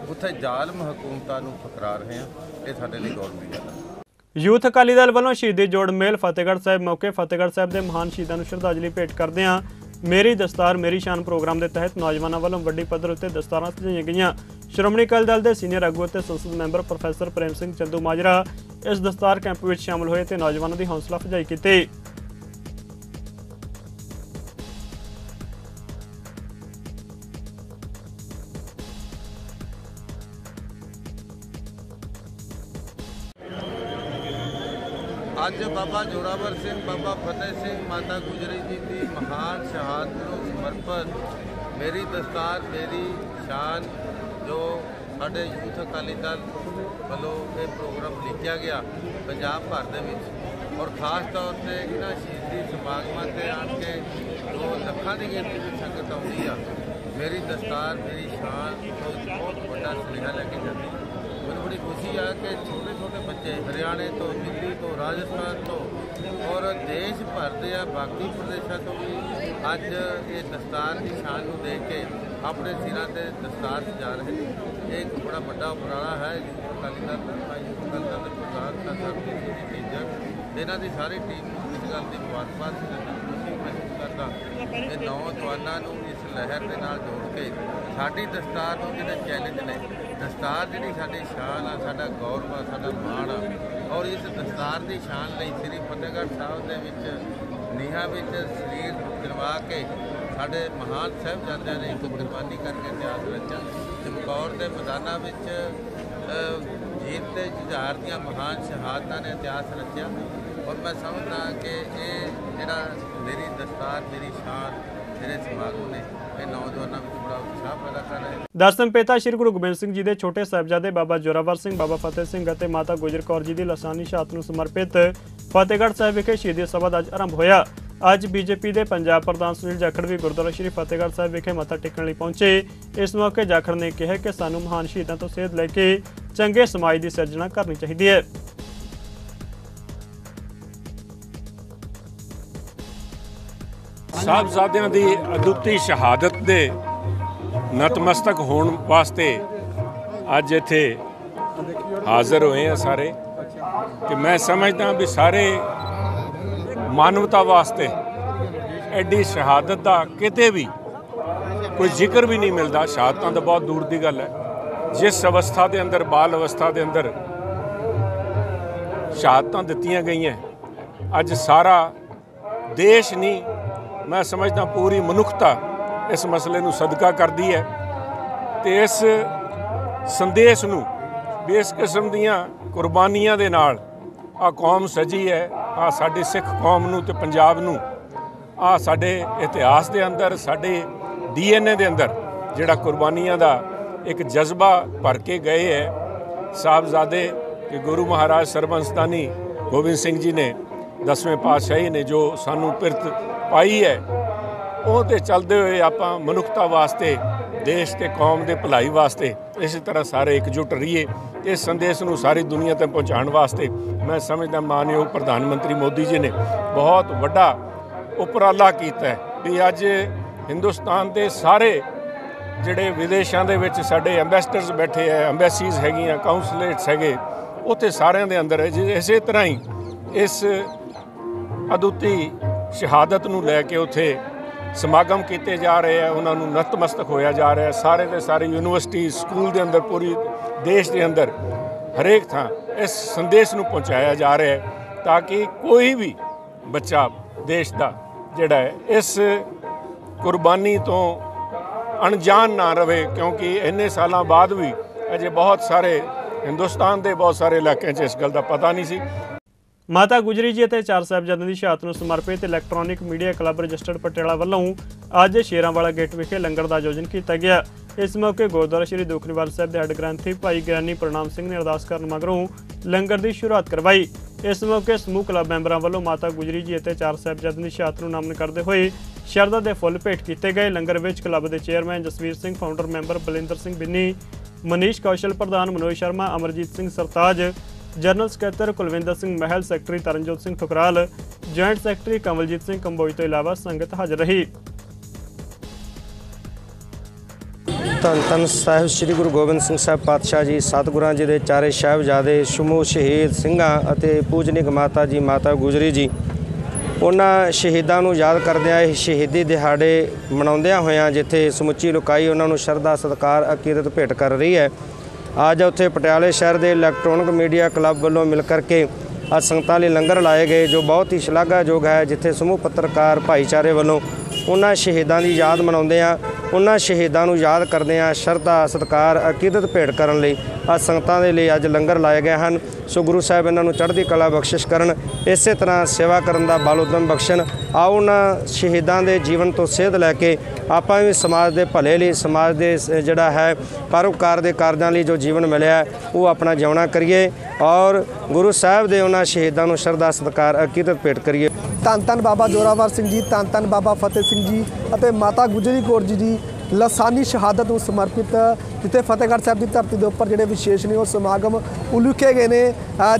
ਉੱਥੇ ਜ਼ਾਲਮ ਹਕੂਮਤਾਂ ਨੂੰ ਠੁਕਰਾ ਰਹੇ ਹਾਂ। ਇਹ ਸਾਡੇ ਲਈ ਗੌਰਵ ਦੀ ਗੱਲ ਹੈ। ਯੂਥ ਅਕਾਲੀ ਦਲ ਵੱਲੋਂ ਸ਼ਹੀਦੀ ਜੋੜ ਮੇਲ ਫਤਿਹਗੜ੍ਹ ਸਾਹਿਬ ਮੌਕੇ ਫਤਿਹਗੜ੍ਹ ਸਾਹਿਬ ਦੇ ਮਹਾਨ ਸ਼ਹੀਦਾਂ ਨੂੰ ਸ਼ਰਧਾਂਜਲੀ ਭੇਟ ਕਰਦੇ ਹਾਂ। ਮੇਰੀ ਦਸਤਾਰ ਮੇਰੀ ਸ਼ਾਨ ਪ੍ਰੋਗਰਾਮ ਦੇ ਤਹਿਤ ਨੌਜਵਾਨਾਂ ਵੱਲੋਂ ਵੱਡੀ ਪੱਧਰ ਉੱਤੇ ਦਸਤਾਰਾਂ ਸਜਾਈਆਂ ਗਈਆਂ। ਸ਼੍ਰੋਮਣੀ ਅਕਾਲੀ ਦਲ ਦੇ ਸੀਨੀਅਰ ਆਗੂ ਅਤੇ ਸੰਸਦ ਮੈਂਬਰ ਪ੍ਰੋਫੈਸਰ ਪ੍ਰੇਮ ਸਿੰਘ ਚੰਦੂ ਮਾਜਰਾ ਇਸ ਦਸਤਾਰ ਕੈਂਪ ਵਿੱਚ ਸ਼ਾਮਲ ਹੋਏ ਤੇ ਨੌਜਵਾਨਾਂ ਦੀ ਹੌਸਲਾ ਅਫਜ਼ਾਈ ਕੀਤੀ। ਅੱਜ ਬਾਬਾ ਜ਼ੋਰਾਵਰ ਸਿੰਘ, ਬਾਬਾ ਫਤਿਹ ਸਿੰਘ, ਮਾਤਾ ਗੁਜਰੀ ਜੀ ਦੀ ਮਹਾਨ ਸ਼ਹਾਦਤ ਨੂੰ ਸਮਰਪਿਤ ਮੇਰੀ ਦਸਤਾਰ ਮੇਰੀ ਸ਼ਾਨ ਜੋ ਸਾਡੇ ਯੂਥ ਅਕਾਲੀ ਦਲ ਵੱਲੋਂ ਇਹ ਪ੍ਰੋਗਰਾਮ ਲਿਖਿਆ ਗਿਆ ਪੰਜਾਬ ਭਰ ਦੇ ਵਿੱਚ, ਔਰ ਖਾਸ ਤੌਰ ਤੇ ਇਹਨਾਂ ਸ਼ਹੀਦੀ ਸਮਾਗਮਾਂ 'ਤੇ ਆਣ ਕੇ ਜੋ ਲੱਖਾਂ ਦੀ ਗਿਣਤੀ ਵਿੱਚ ਸੰਗਤ ਆਉਂਦੀ ਆ, ਮੇਰੀ ਦਸਤਾਰ ਮੇਰੀ ਸ਼ਾਨ ਤੋਂ ਬਹੁਤ ਵੱਡਾ ਸੁਨੇਹਾ ਲੈ ਕੇ ਜਾਂਦੀ। ਮੈਨੂੰ ਬੜੀ ਖੁਸ਼ੀ ਆ ਕਿ ਛੋਟੇ ਛੋਟੇ ਬੱਚੇ ਹਰਿਆਣੇ ਤੋਂ, ਦਿੱਲੀ ਤੋਂ, ਰਾਜਸਥਾਨ ਤੋਂ ਔਰ ਦੇਸ਼ ਭਰ ਦੇ ਆ ਬਾਕੀ ਪ੍ਰਦੇਸ਼ਾਂ ਤੋਂ ਵੀ ਅੱਜ ਇਹ ਦਸਤਾਰ ਦੀ ਸ਼ਾਨ ਨੂੰ ਦੇਖ ਕੇ ਆਪਣੇ ਸਿਰਾਂ ਤੇ ਦਸਤਾਰ ਸਜਾ ਰਹੇ ਨੇ। ਇਹ ਇੱਕ ਬੜਾ ਵੱਡਾ ਉਪਰਾਲਾ ਹੈ ਯੂਥ ਅਕਾਲੀ ਦਲ ਦੇ ਪ੍ਰਧਾਨ ਸਰਦਾਰ ਜੀ ਇਹਨਾਂ ਦੀ ਸਾਰੀ ਟੀਮ ਨੂੰ ਇਸ ਗੱਲ ਦੀ ਮੁਬਾਰਕਬਾਦ ਖੁਸ਼ੀ ਮਹਿਸੂਸ ਕਰਦਾ ਕਿ ਨੌਜਵਾਨਾਂ ਨੂੰ ਇਸ ਲਹਿਰ ਦੇ ਨਾਲ ਜੋੜ ਕੇ ਸਾਡੀ ਦਸਤਾਰ ਨੂੰ ਜਿਹੜੇ ਚੈਲੰਜ ਨੇ, ਦਸਤਾਰ ਜਿਹੜੀ ਸਾਡੀ ਸ਼ਾਨ ਆ, ਸਾਡਾ ਗੌਰਵ ਆ, ਸਾਡਾ ਮਾਣ ਆ, ਔਰ ਇਸ ਦਸਤਾਰ ਦੀ ਸ਼ਾਨ ਲਈ ਸ੍ਰੀ ਫਤਿਹਗੜ੍ਹ ਸਾਹਿਬ ਦੇ ਵਿੱਚ ਨੀਹਾਂ ਵਿੱਚ ਸਰੀਰ ਜਲਵਾ ਕੇ ਸਾਡੇ ਮਹਾਨ ਸਾਹਿਬਜ਼ਾਦਿਆਂ ਨੇ ਇੱਕ ਕੁਰਬਾਨੀ ਕਰਕੇ ਇਤਿਹਾਸ ਰਚਿਆ। ਚਮਕੌਰ ਦੇ ਮੈਦਾਨਾਂ ਵਿੱਚ ਜੀਤ ਤੇ ਜੁਝਾਰ ਦੀਆਂ ਮਹਾਨ ਸ਼ਹਾਦਤਾਂ ਨੇ ਇਤਿਹਾਸ ਰਚਿਆ, ਔਰ ਮੈਂ ਸਮਝਦਾ ਕਿ ਇਹ ਜਿਹੜਾ ਮੇਰੀ ਦਸਤਾਰ ਮੇਰੀ ਸ਼ਾਨ ਜਿਹੜੇ ਸਮਾਗਮ ਨੇ ਇਹ ਨੌਜਵਾਨਾਂ ਵਿੱਚ ਬੜਾ ਉਤਸ਼ਾਹ ਪੈਦਾ ਕਰ ਰਹੇ। ਦਸਮ ਪਿਤਾ ਸ੍ਰੀ ਗੁਰੂ ਗੋਬਿੰਦ ਸਿੰਘ ਜੀ ਦੇ ਛੋਟੇ ਸਾਹਿਬਜ਼ਾਦੇ ਬਾਬਾ ਜ਼ੋਰਾਵਰ ਸਿੰਘ, ਬਾਬਾ ਫਤਿਹ ਸਿੰਘ ਅਤੇ ਮਾਤਾ ਗੁਜਰ ਕੌਰ ਜੀ ਦੀ ਲਾਸਾਨੀ ਸ਼ਹਾਦਤ ਨੂੰ ਸਮਰਪਿਤ ਫਤਿਹਗੜ੍ਹ ਸਾਹਿਬ ਵਿਖੇ ਸ਼ਹੀਦੀ ਸਭਾ ਦਾ ਅੱਜ ਆਰੰਭ ਹੋਇਆ। ਅੱਜ ਬੀਜੇਪੀ ਦੇ ਪੰਜਾਬ ਪ੍ਰਧਾਨ ਸੁਨੀਲ ਜਾਖੜ ਵੀ ਗੁਰਦੁਆਰਾ ਸ੍ਰੀ ਫਤਿਹਗੜ੍ਹ ਸਾਹਿਬ ਵਿਖੇ ਮੱਥਾ ਟੇਕਣ ਲਈ ਪਹੁੰਚੇ। ਇਸ ਮੌਕੇ ਜਾਖੜ ਨੇ ਕਿਹਾ ਕਿ ਸਾਨੂੰ ਮਹਾਨ ਸ਼ਹੀਦਾਂ ਤੋਂ ਸੇਧ ਲੈ ਕੇ ਚੰਗੇ ਸਮਾਜ ਦੀ ਸਿਰਜਣਾ ਕਰਨੀ ਚਾਹੀਦੀ ਹੈ। ਸਾਹਿਬਜ਼ਾਦਿਆਂ ਦੀ ਅਦੁੱਤੀ ਸ਼ਹਾਦਤ ਦੇ ਨਤਮਸਤਕ ਹੋਣ ਵਾਸਤੇ ਅੱਜ ਇੱਥੇ ਹਾਜ਼ਰ ਹੋਏ ਆ ਸਾਰੇ, ਤੇ ਮੈਂ ਸਮਝਦਾ ਵੀ ਸਾਰੇ ਮਾਨਵਤਾ ਵਾਸਤੇ ਐਡੀ ਸ਼ਹਾਦਤ ਦਾ ਕਿਤੇ ਵੀ ਕੋਈ ਜ਼ਿਕਰ ਵੀ ਨਹੀਂ ਮਿਲਦਾ। ਸ਼ਹਾਦਤਾਂ ਤਾਂ ਬਹੁਤ ਦੂਰ ਦੀ ਗੱਲ ਹੈ। ਜਿਸ ਅਵਸਥਾ ਦੇ ਅੰਦਰ, ਬਾਲ ਅਵਸਥਾ ਦੇ ਅੰਦਰ ਸ਼ਹਾਦਤਾਂ ਦਿੱਤੀਆਂ ਗਈਆਂ, ਅੱਜ ਸਾਰਾ ਦੇਸ਼ ਨਹੀਂ, ਮੈਂ ਸਮਝਦਾ ਪੂਰੀ ਮਨੁੱਖਤਾ ਇਸ ਮਸਲੇ ਨੂੰ ਸਦਕਾ ਕਰਦੀ ਹੈ। ਤੇ ਇਸ ਸੰਦੇਸ਼ ਨੂੰ ਵੀ ਇਸ ਕਿਸਮ ਦੀਆਂ ਕੁਰਬਾਨੀਆਂ ਦੇ ਨਾਲ ਆ ਕੌਮ ਸਜੀ ਹੈ, ਆ ਸਾਡੀ ਸਿੱਖ ਕੌਮ ਨੂੰ ਤੇ ਪੰਜਾਬ ਨੂੰ, ਆ ਸਾਡੇ ਇਤਿਹਾਸ ਦੇ ਅੰਦਰ, ਸਾਡੇ DNA ਦੇ ਅੰਦਰ ਜਿਹੜਾ ਕੁਰਬਾਨੀਆਂ ਦਾ ਇੱਕ ਜਜ਼ਬਾ ਭਰ ਕੇ ਗਏ ਹੈ ਸਾਹਿਬਜ਼ਾਦੇ ਕਿ ਗੁਰੂ ਮਹਾਰਾਜ ਸਰਬੰਸਤਾਨੀ ਗੋਬਿੰਦ ਸਿੰਘ ਜੀ ਨੇ, 10ਵੇਂ ਪਾਤਸ਼ਾਹੀ ਨੇ ਜੋ ਸਾਨੂੰ ਪਿਰਤ ਪਾਈ ਹੈ, ਉਹ ਤੇ ਚੱਲਦੇ ਹੋਏ ਆਪਾਂ ਮਨੁੱਖਤਾ ਵਾਸਤੇ, ਦੇਸ਼ ਤੇ ਕੌਮ ਦੇ ਭਲਾਈ ਵਾਸਤੇ ਇਸੇ ਤਰ੍ਹਾਂ ਸਾਰੇ ਇਕਜੁੱਟ ਰਹੀਏ। ਇਸ ਸੰਦੇਸ਼ ਨੂੰ ਸਾਰੀ ਦੁਨੀਆ ਤੱਕ ਪਹੁੰਚਾਉਣ ਵਾਸਤੇ ਮੈਂ ਸਮਝਦਾ ਮਾਨਯੋਗ ਪ੍ਰਧਾਨ ਮੰਤਰੀ ਮੋਦੀ ਜੀ ਨੇ ਬਹੁਤ ਵੱਡਾ ਉਪਰਾਲਾ ਕੀਤਾ ਹੈ ਵੀ ਅੱਜ ਹਿੰਦੁਸਤਾਨ ਦੇ ਸਾਰੇ ਜਿਹੜੇ ਵਿਦੇਸ਼ਾਂ ਦੇ ਵਿੱਚ ਸਾਡੇ ਐਂਬੈਸਡਰਸ ਬੈਠੇ ਹੈ, ਐਂਬੈਸੀਜ਼ ਹੈਗੀਆਂ, ਕਾਉਂਸਲੇਟਸ ਹੈਗੇ, ਉੱਥੇ ਸਾਰਿਆਂ ਦੇ ਅੰਦਰ ਇਸੇ ਤਰ੍ਹਾਂ ਹੀ ਇਸ ਅਦੁੱਤੀ ਸ਼ਹਾਦਤ ਨੂੰ ਲੈ ਕੇ ਉੱਥੇ ਸਮਾਗਮ ਕੀਤੇ ਜਾ ਰਹੇ ਆ, ਉਹਨਾਂ ਨੂੰ ਨਤਮਸਤਕ ਹੋਇਆ ਜਾ ਰਿਹਾ। ਸਾਰੇ ਦੇ ਸਾਰੇ ਯੂਨੀਵਰਸਿਟੀ, ਸਕੂਲ ਦੇ ਅੰਦਰ, ਪੂਰੀ ਦੇਸ਼ ਦੇ ਅੰਦਰ ਹਰੇਕ ਥਾਂ ਇਸ ਸੰਦੇਸ਼ ਨੂੰ ਪਹੁੰਚਾਇਆ ਜਾ ਰਿਹਾ ਹੈ ਤਾਂ ਕਿ ਕੋਈ ਵੀ ਬੱਚਾ ਦੇਸ਼ ਦਾ ਜਿਹੜਾ ਹੈ ਇਸ ਕੁਰਬਾਨੀ ਤੋਂ ਅਣਜਾਣ ਨਾ ਰਹੇ, ਕਿਉਂਕਿ ਇੰਨੇ ਸਾਲਾਂ ਬਾਅਦ ਵੀ ਅਜੇ ਬਹੁਤ ਸਾਰੇ ਹਿੰਦੁਸਤਾਨ ਦੇ ਬਹੁਤ ਸਾਰੇ ਇਲਾਕਿਆਂ 'ਚ ਇਸ ਗੱਲ ਦਾ ਪਤਾ ਨਹੀਂ ਸੀ। ਮਾਤਾ ਗੁਜਰੀ ਜੀ ਅਤੇ 4 ਸਾਹਿਬਜ਼ਾਦਿਆਂ ਦੀ ਸ਼ਹਾਦਤ ਨੂੰ ਸਮਰਪਿਤ electronic media club registered Patiala ਵੱਲੋਂ ਅੱਜ ਸ਼ੇਰਾਂਵਾਲਾ ਗੇਟ ਵਿਖੇ ਲੰਗਰ ਦਾ ਆਯੋਜਨ ਕੀਤਾ ਗਿਆ। ਇਸ ਮੌਕੇ ਗੁਰਦੁਆਰਾ ਸ੍ਰੀ ਦੁਖਨਿਵਾਰਨ ਸਾਹਿਬ ਦੇ ਹੈੱਡ ਗ੍ਰੰਥੀ ਭਾਈ ਗਿਆਨੀ ਪ੍ਰਣਾਮ ਸਿੰਘ ਨੇ ਅਰਦਾਸ ਕਰਨ ਮਗਰੋਂ ਲੰਗਰ ਦੀ ਸ਼ੁਰੂਆਤ ਕਰਵਾਈ। ਇਸ ਮੌਕੇ ਸਮੂਹ ਕਲੱਬ ਮੈਂਬਰਾਂ ਵੱਲੋਂ ਮਾਤਾ ਗੁਜਰੀ ਜੀ ਅਤੇ 4 ਸਾਹਿਬਜ਼ਾਦਿਆਂ ਦੀ ਸ਼ਹਾਦਤ ਨੂੰ ਨਮਨ ਕਰਦੇ ਹੋਏ ਸ਼ਰਧਾ ਦੇ ਫੁੱਲ ਭੇਟ ਕੀਤੇ ਗਏ। ਲੰਗਰ ਵਿੱਚ ਕਲੱਬ ਦੇ chairman Jasvir Singh, founder member Balinder Singh Binni, Manish Kaushal ਪ੍ਰਧਾਨ, ਮਨੋਜ ਸ਼ਰਮਾ, ਅਮਰਜੀਤ ਸਿੰਘ ਸਰਤਾਜ, ਜਨਰਲ ਸਕੱਤਰ Kulwinder Singh Mahil, secretary Taranjot Singh Thukral, joint secretary Kamaljit Singh Kamboj ਤੋਂ ਇਲਾਵਾ ਸੰਗਤ ਹਾਜ਼ਰ ਰਹੀ। ਧੰਨ ਧੰਨ ਸਾਹਿਬ ਸ੍ਰੀ ਗੁਰੂ ਗੋਬਿੰਦ ਸਿੰਘ ਸਾਹਿਬ ਪਾਤਸ਼ਾਹ ਜੀ ਸਤਿਗੁਰਾਂ ਜੀ ਦੇ ਚਾਰੇ ਸਾਹਿਬਜ਼ਾਦੇ ਸ਼ਮੂ ਸ਼ਹੀਦ ਸਿੰਘਾਂ ਅਤੇ ਪੂਜਨੀਕ ਮਾਤਾ ਜੀ ਮਾਤਾ ਗੁਜਰੀ ਜੀ ਉਹਨਾਂ ਸ਼ਹੀਦਾਂ ਨੂੰ ਯਾਦ ਕਰਦਿਆਂ ਇਹ ਸ਼ਹੀਦੀ ਦਿਹਾੜੇ ਮਨਾਉਂਦਿਆਂ ਹੋਇਆਂ ਜਿੱਥੇ ਸਮੁੱਚੀ ਲੋਕਾਈ ਉਹਨਾਂ ਨੂੰ ਸ਼ਰਧਾ ਸਤਿਕਾਰ ਅਕੀਦਤ ਭੇਟ ਕਰ ਰਹੀ ਹੈ। ਅੱਜ ਉੱਥੇ ਪਟਿਆਲੇ ਸ਼ਹਿਰ ਦੇ ਇਲੈਕਟ੍ਰੋਨਿਕ ਮੀਡੀਆ ਕਲੱਬ ਵੱਲੋਂ ਮਿਲ ਕਰਕੇ ਅੱਜ ਸੰਗਤਾਂ ਲਈ ਲੰਗਰ ਲਾਏ ਗਏ ਜੋ ਬਹੁਤ ਹੀ ਸ਼ਲਾਘਾਯੋਗ ਹੈ, ਜਿੱਥੇ ਸਮੂਹ ਪੱਤਰਕਾਰ ਭਾਈਚਾਰੇ ਵੱਲੋਂ ਉਹਨਾਂ ਸ਼ਹੀਦਾਂ ਦੀ ਯਾਦ ਮਨਾਉਂਦੇ ਆ, ਉਹਨਾਂ ਸ਼ਹੀਦਾਂ ਨੂੰ ਯਾਦ ਕਰਦੇ ਆ, ਸ਼ਰਧਾ ਸਤਿਕਾਰ ਅਕੀਦਤ ਭੇਟ ਕਰਨ ਲਈ ਅੱਜ ਸੰਗਤਾਂ ਦੇ ਲਈ ਅੱਜ ਲੰਗਰ ਲਾਏ ਗਏ ਹਨ। ਸੋ ਗੁਰੂ ਸਾਹਿਬ ਇਹਨਾਂ ਨੂੰ ਚੜ੍ਹਦੀ ਕਲਾ ਬਖਸ਼ਿਸ਼ ਕਰਨ, ਇਸੇ ਤਰ੍ਹਾਂ ਸੇਵਾ ਕਰਨ ਦਾ ਬਲ ਉਦਮ ਬਖਸ਼ਣ। ਆਓ ਉਹਨਾਂ ਸ਼ਹੀਦਾਂ ਦੇ ਜੀਵਨ ਤੋਂ ਸੇਧ ਲੈ ਕੇ ਆਪਾਂ ਵੀ ਸਮਾਜ ਦੇ ਭਲੇ ਲਈ, ਸਮਾਜ ਦੇ ਜਿਹੜਾ ਹੈ ਪਰਉਪਕਾਰ ਦੇ ਕਾਰਜਾਂ ਲਈ ਜੋ ਜੀਵਨ ਮਿਲਿਆ ਉਹ ਆਪਣਾ ਜਿਉਣਾ ਕਰੀਏ ਔਰ ਗੁਰੂ ਸਾਹਿਬ ਦੇ ਉਹਨਾਂ ਸ਼ਹੀਦਾਂ ਨੂੰ ਸ਼ਰਧਾ ਸਤਿਕਾਰ ਅਕੀਦਤ ਭੇਟ ਕਰੀਏ। ਧੰਨ ਧੰਨ ਬਾਬਾ ਜ਼ੋਰਾਵਰ ਸਿੰਘ ਜੀ, ਧੰਨ ਧੰਨ ਬਾਬਾ ਫਤਿਹ ਸਿੰਘ ਜੀ ਅਤੇ ਮਾਤਾ ਗੁਜਰੀ ਕੌਰ ਜੀ ਦੀ ਲਾਸਾਨੀ ਸ਼ਹਾਦਤ ਨੂੰ ਸਮਰਪਿਤ ਜਿੱਥੇ ਫਤਿਹਗੜ੍ਹ ਸਾਹਿਬ ਦੀ ਧਰਤੀ ਦੇ ਉੱਪਰ ਜਿਹੜੇ ਵਿਸ਼ੇਸ਼ ਨੇ ਉਹ ਸਮਾਗਮ ਉਲੀਕੇ ਗਏ ਨੇ।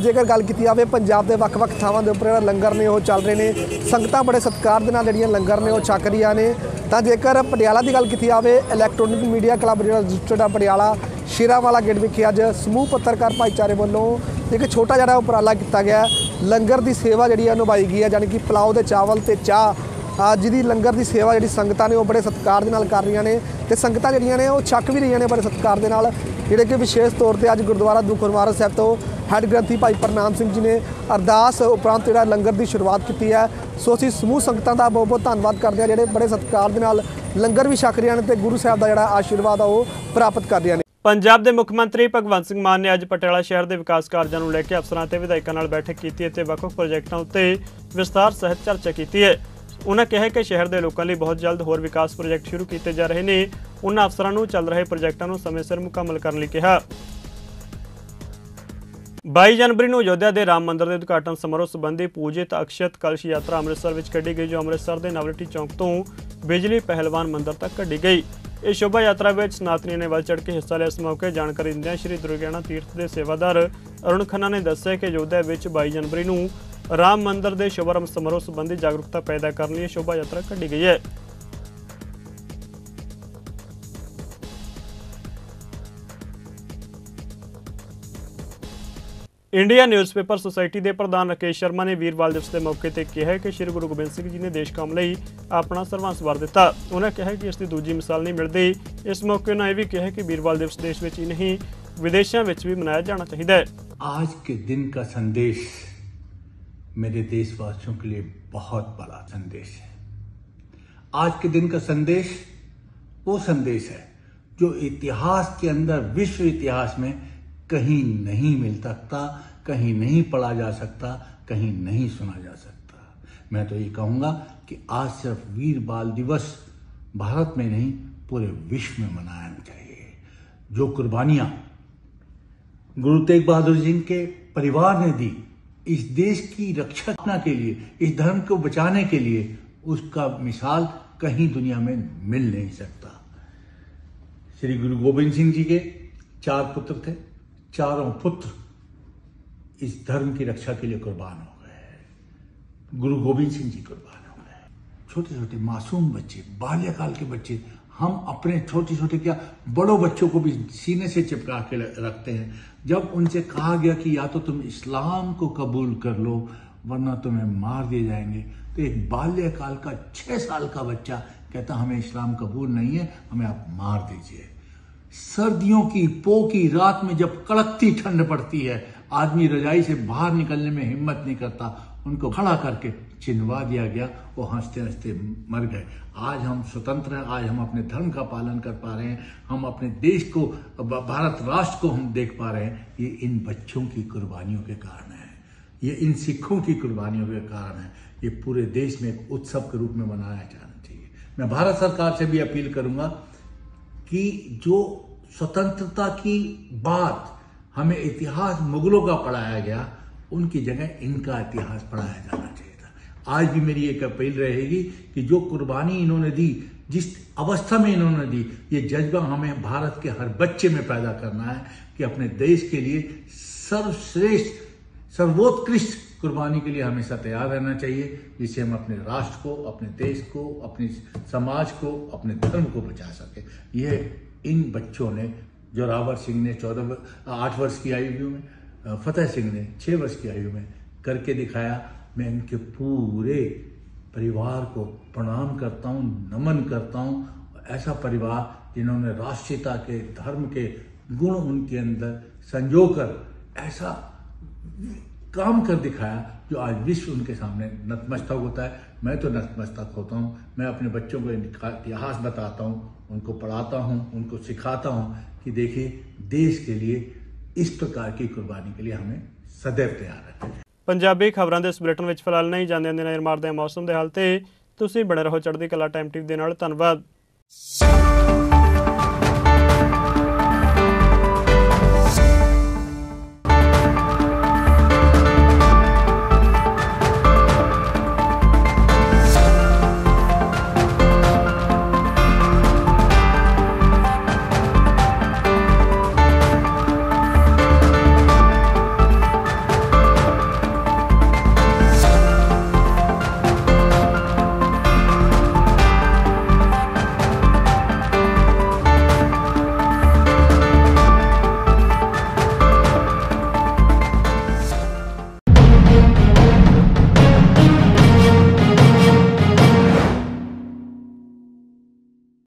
ਜੇਕਰ ਗੱਲ ਕੀਤੀ ਜਾਵੇ ਪੰਜਾਬ ਦੇ ਵੱਖ-ਵੱਖ ਥਾਵਾਂ ਦੇ ਉੱਪਰ ਜਿਹੜਾ ਲੰਗਰ ਨੇ ਉਹ ਚੱਲ ਰਹੇ ਨੇ, ਸੰਗਤਾਂ ਬੜੇ ਸਤਿਕਾਰ ਦੇ ਨਾਲ ਜਿਹੜੀਆਂ ਲੰਗਰ ਨੇ ਉਹ ਛਕ ਰਹੀਆਂ ਨੇ। ਤਾਂ ਜੇਕਰ ਪਟਿਆਲਾ ਦੀ ਗੱਲ ਕੀਤੀ ਜਾਵੇ, ਇਲੈਕਟ੍ਰੋਨਿਕ ਮੀਡੀਆ ਕਲੱਬ ਜਿਹੜਾ ਰਜਿਸਟਰਡ ਆ ਪਟਿਆਲਾ ਸ਼ੇਰਾਂਵਾਲਾ ਗੇਟ ਵਿਖੇ ਅੱਜ ਸਮੂਹ ਪੱਤਰਕਾਰ ਭਾਈਚਾਰੇ ਵੱਲੋਂ ਇੱਕ ਛੋਟਾ ਜਿਹੜਾ ਉਪਰਾਲਾ ਕੀਤਾ ਗਿਆ, ਲੰਗਰ ਦੀ ਸੇਵਾ ਜਿਹੜੀ ਹੈ ਨਿਭਾਈ ਗਈ ਹੈ, ਜਾਣੀ ਕਿ ਪੁਲਾਓ ਦੇ ਚਾਵਲ ਤੇ ਚਾਹ ਜਿਹਦੀ ਲੰਗਰ ਦੀ ਸੇਵਾ ਜਿਹੜੀ ਸੰਗਤਾਂ ਨੇ ਉਹ ਬੜੇ ਸਤਿਕਾਰ ਦੇ ਨਾਲ ਕਰ ਰਹੀਆਂ ਨੇ ਤੇ ਸੰਗਤਾਂ ਜਿਹੜੀਆਂ ਨੇ ਉਹ ਛਕ ਵੀ ਰਹੀਆਂ ਨੇ ਬੜੇ ਸਤਿਕਾਰ ਦੇ ਨਾਲ। ਜਿਹੜੇ ਕਿ ਵਿਸ਼ੇਸ਼ ਤੌਰ ਤੇ ਅੱਜ ਗੁਰਦੁਆਰਾ ਦੁਖਨਿਵਾਰਨ ਸਾਹਿਬ ਤੋਂ ਹੈੱਡ ਗ੍ਰੰਥੀ ਭਾਈ ਪ੍ਰਨਾਮ ਸਿੰਘ ਜੀ ਨੇ ਅਰਦਾਸ ਉਪਰੰਤ ਜਿਹੜਾ ਲੰਗਰ ਦੀ ਸ਼ੁਰੂਆਤ ਕੀਤੀ ਹੈ। ਸੋ ਅਸੀਂ ਸਮੂਹ ਸੰਗਤਾਂ ਦਾ ਬਹੁਤ ਬਹੁਤ ਧੰਨਵਾਦ ਕਰਦੇ ਹਾਂ ਜਿਹੜੇ ਬੜੇ ਸਤਿਕਾਰ ਦੇ ਨਾਲ ਲੰਗਰ ਵੀ ਛਕ ਰਹੀਆਂ ਨੇ ਤੇ ਗੁਰੂ ਸਾਹਿਬ ਦਾ ਜਿਹੜਾ ਆਸ਼ੀਰਵਾਦ ਆ ਉਹ ਪ੍ਰਾਪਤ ਕਰ ਰਹੀਆਂ ਨੇ। ਪੰਜਾਬ ਦੇ ਮੁੱਖ ਮੰਤਰੀ ਭਗਵੰਤ ਸਿੰਘ ਮਾਨ ਨੇ ਅੱਜ ਪਟਿਆਲਾ ਸ਼ਹਿਰ ਦੇ ਵਿਕਾਸ ਕਾਰਜਾਂ ਨੂੰ ਲੈ ਕੇ ਅਫਸਰਾਂ ਤੇ ਵਿਧਾਇਕਾਂ ਨਾਲ ਬੈਠਕ ਕੀਤੀ ਅਤੇ ਵੱਖ-ਵੱਖ ਪ੍ਰੋਜੈਕਟਾਂ ਉੱਤੇ ਵਿਸਤਾਰ ਸਹਿਤ ਚਰਚਾ ਕੀਤੀ ਹੈ। ਉਹਨਾਂ ਕਿਹਾ ਕਿ ਸ਼ਹਿਰ ਦੇ ਲੋਕਾਂ ਲਈ ਬਹੁਤ ਜਲਦ ਹੋਰ ਵਿਕਾਸ ਪ੍ਰੋਜੈਕਟ ਸ਼ੁਰੂ ਕੀਤੇ ਜਾ ਰਹੇ ਨੇ। ਉਹਨਾਂ ਅਫਸਰਾਂ ਨੂੰ ਚੱਲ ਰਹੇ ਪ੍ਰੋਜੈਕਟਾਂ ਨੂੰ ਸਮੇਂ ਸਿਰ ਮੁਕੰਮਲ ਕਰਨ ਲਈ ਕਿਹਾ। 22 ਜਨਵਰੀ ਨੂੰ ਅਯੋਧਿਆ ਦੇ ਰਾਮ ਮੰਦਿਰ ਦੇ ਉਦਘਾਟਨ ਸਮਾਰੋਹ ਸੰਬੰਧੀ ਪੂਜਿਤ ਅਕਸ਼ਤ ਕਲਸ਼ ਯਾਤਰਾ ਅੰਮ੍ਰਿਤਸਰ ਵਿੱਚ ਕੱਢੀ ਗਈ, ਜੋ ਅੰਮ੍ਰਿਤਸਰ ਦੇ ਨਵਲਟੀ ਚੌਂਕ ਤੋਂ ਬਿਜਲੀ ਪਹਿਲਵਾਨ ਮੰਦਿਰ ਤੱਕ ਕੱਢੀ ਗਈ। ਇਸ ਸ਼ੋਭਾ ਯਾਤਰਾ ਵਿੱਚ ਸਨਾਤਨੀਆਂ ਨੇ ਵੱਧ ਚੜ੍ਹ ਕੇ ਹਿੱਸਾ ਲਿਆ। ਇਸ ਮੌਕੇ ਜਾਣਕਾਰੀ ਦਿੰਦਿਆਂ ਸ਼੍ਰੀ ਦੁਰਗਿਆਣਾ ਤੀਰਥ ਦੇ ਸੇਵਾਦਾਰ ਅਰੁਣ ਖੰਨਾ ਨੇ ਦੱਸਿਆ ਕਿ ਅਯੋਧਿਆ ਵਿੱਚ 22 ਜਨਵਰੀ ਨੂੰ ਰਾਮ ਮੰਦਿਰ ਦੇ ਸ਼ੁਭਾਰੰਭ ਸਮਾਰੋਹ ਸੰਬੰਧੀ ਜਾਗਰੂਕਤਾ ਪੈਦਾ ਕਰਨ ਲਈ ਸ਼ੋਭਾ ਯਾਤਰਾ ਕੱਢੀ ਗਈ ਹੈ। ਇੰਡੀਆ ਨਿਊਜ਼ਪੇਪਰ ਸੁਸਾਇਟੀ ਦੇ ਪ੍ਰਧਾਨ ਰਾਕੇਸ਼ ਸ਼ਰਮਾ ਨੇ ਵੀਰ ਬਾਲ ਦਿਵਸ ਦੇ ਮੌਕੇ ਤੇ ਕਿਹਾ ਕਿ ਸ਼੍ਰੀ ਗੁਰੂ ਗੋਬਿੰਦ ਸਿੰਘ ਜੀ ਨੇ ਦੇਸ਼ ਕੌਮ ਲਈ ਆਪਣਾ ਸਰਬੰਸ ਵਾਰ ਦਿੱਤਾ। ਉਹਨਾਂ ਕਿਹਾ ਕਿ ਇਸ ਦੀ ਦੂਜੀ ਮਿਸਾਲ ਨਹੀਂ ਮਿਲਦੀ। ਇਸ ਮੌਕੇ ਉਹਨਾਂ ਇਹ ਵੀ ਕਿਹਾ ਕਿ ਵੀਰ ਬਾਲ ਦਿਵਸ ਦੇਸ਼ ਵਿੱਚ ਹੀ ਨਹੀਂ ਵਿਦੇਸ਼ਾਂ ਵਿੱਚ ਵੀ ਮਨਾਇਆ ਜਾਣਾ ਚਾਹੀਦਾ ਹੈ। आज के दिन का संदेश मेरे देशवासियों के लिए बहुत बड़ा संदेश है। आज के दिन का संदेश वो संदेश है जो इतिहास के अंदर, विश्व इतिहास में कहीं नहीं मिल सकता, कहीं नहीं पढ़ा जा सकता, कहीं नहीं सुना जा सकता। मैं तो ये कहूंगा कि आज सिर्फ वीर बाल दिवस भारत में नहीं पूरे विश्व में मनाना चाहिए। जो कुर्बानियां गुरु तेग बहादुर जी के परिवार ने दी इस देश की रक्षा के लिए, इस धर्म को बचाने के लिए, उसका मिसाल कहीं दुनिया में मिल नहीं सकता। श्री गुरु गोबिंद सिंह जी के 4 पुत्र थे, चारों पुत्र इस धर्म की रक्षा के लिए कुर्बान हो गए। गुरु गोबिंद सिंह जी कुर्बान हो गए। छोटे छोटे मासूम बच्चे, बाल्यकाल के बच्चे, हम अपने छोटे छोटे क्या बड़ों बच्चों को भी सीने से चिपका के रखते हैं। जब उनसे कहा गया कि या तो तुम इस्लाम को कबूल कर लो वरना तुम्हें मार दिए जाएंगे, तो एक बाल्यकाल का 6 साल का बच्चा कहता हमें इस्लाम कबूल नहीं है, हमें आप मार दीजिए। सर्दियों की पो की रात में जब कड़कती ठंड पड़ती है, आदमी रजाई से बाहर निकलने में हिम्मत नहीं करता, उनको खड़ा करके चिनवा दिया गया, वो हंसते हंसते मर गए। आज हम स्वतंत्र हैं, आज हम अपने धर्म का पालन कर पा रहे हैं, हम अपने देश को, भारत राष्ट्र को हम देख पा रहे हैं। ये इन बच्चों की कुर्बानियों के कारण है, ये इन सिखों की कुर्बानियों के कारण है। ये पूरे देश में एक उत्सव के रूप में मनाया जाना चाहिए। मैं भारत सरकार से भी अपील करूंगा कि जो स्वतंत्रता की बात हमें इतिहास मुगलों का पढ़ाया गया, उनकी जगह इनका इतिहास पढ़ाया जाना चाहिए था। आज भी मेरी एक अपील रहेगी कि जो कुर्बानी इन्होंने दी, जिस अवस्था में इन्होंने दी, ये जज्बा हमें भारत के हर बच्चे में पैदा करना है कि अपने देश के लिए सर्वश्रेष्ठ, सर्वोत्कृष्ट कुर्बानी के लिए हमेशा तैयार रहना चाहिए, जिससे हम अपने राष्ट्र को, अपने देश को, अपने समाज को, अपने धर्म को बचा सके। यह इन बच्चों ने, जोरावर सिंह ने 8 वर्ष की आयु में, फतेह सिंह ने 6 वर्ष की आयु में करके दिखाया। मैं इनके पूरे परिवार को प्रणाम करता हूँ, नमन करता हूँ। ऐसा परिवार जिन्होंने राष्ट्रीयता के, धर्म के गुण उनके अंदर संजोकर ऐसा काम कर दिखाया जो आज विश्व उनके सामने नतमस्तक होता है। मैं तो नतमस्तक होता हूँ। मैं अपने बच्चों को इतिहास बताता हूँ, उनको पढ़ाता हूँ, उनको सिखाता हूँ कि देखिए, देश के लिए इस प्रकार की कुर्बानी के लिए हमें सदैव तैयार रहना है। पंजाबी खबरां दे इस बुलेटिन विच फिलहाल नहीं जांदे नज़र मारदे मौसम के हाल ते तुसीं बने रहो चढ़दी कला टाइम टीवी दे नाल। धन्नवाद।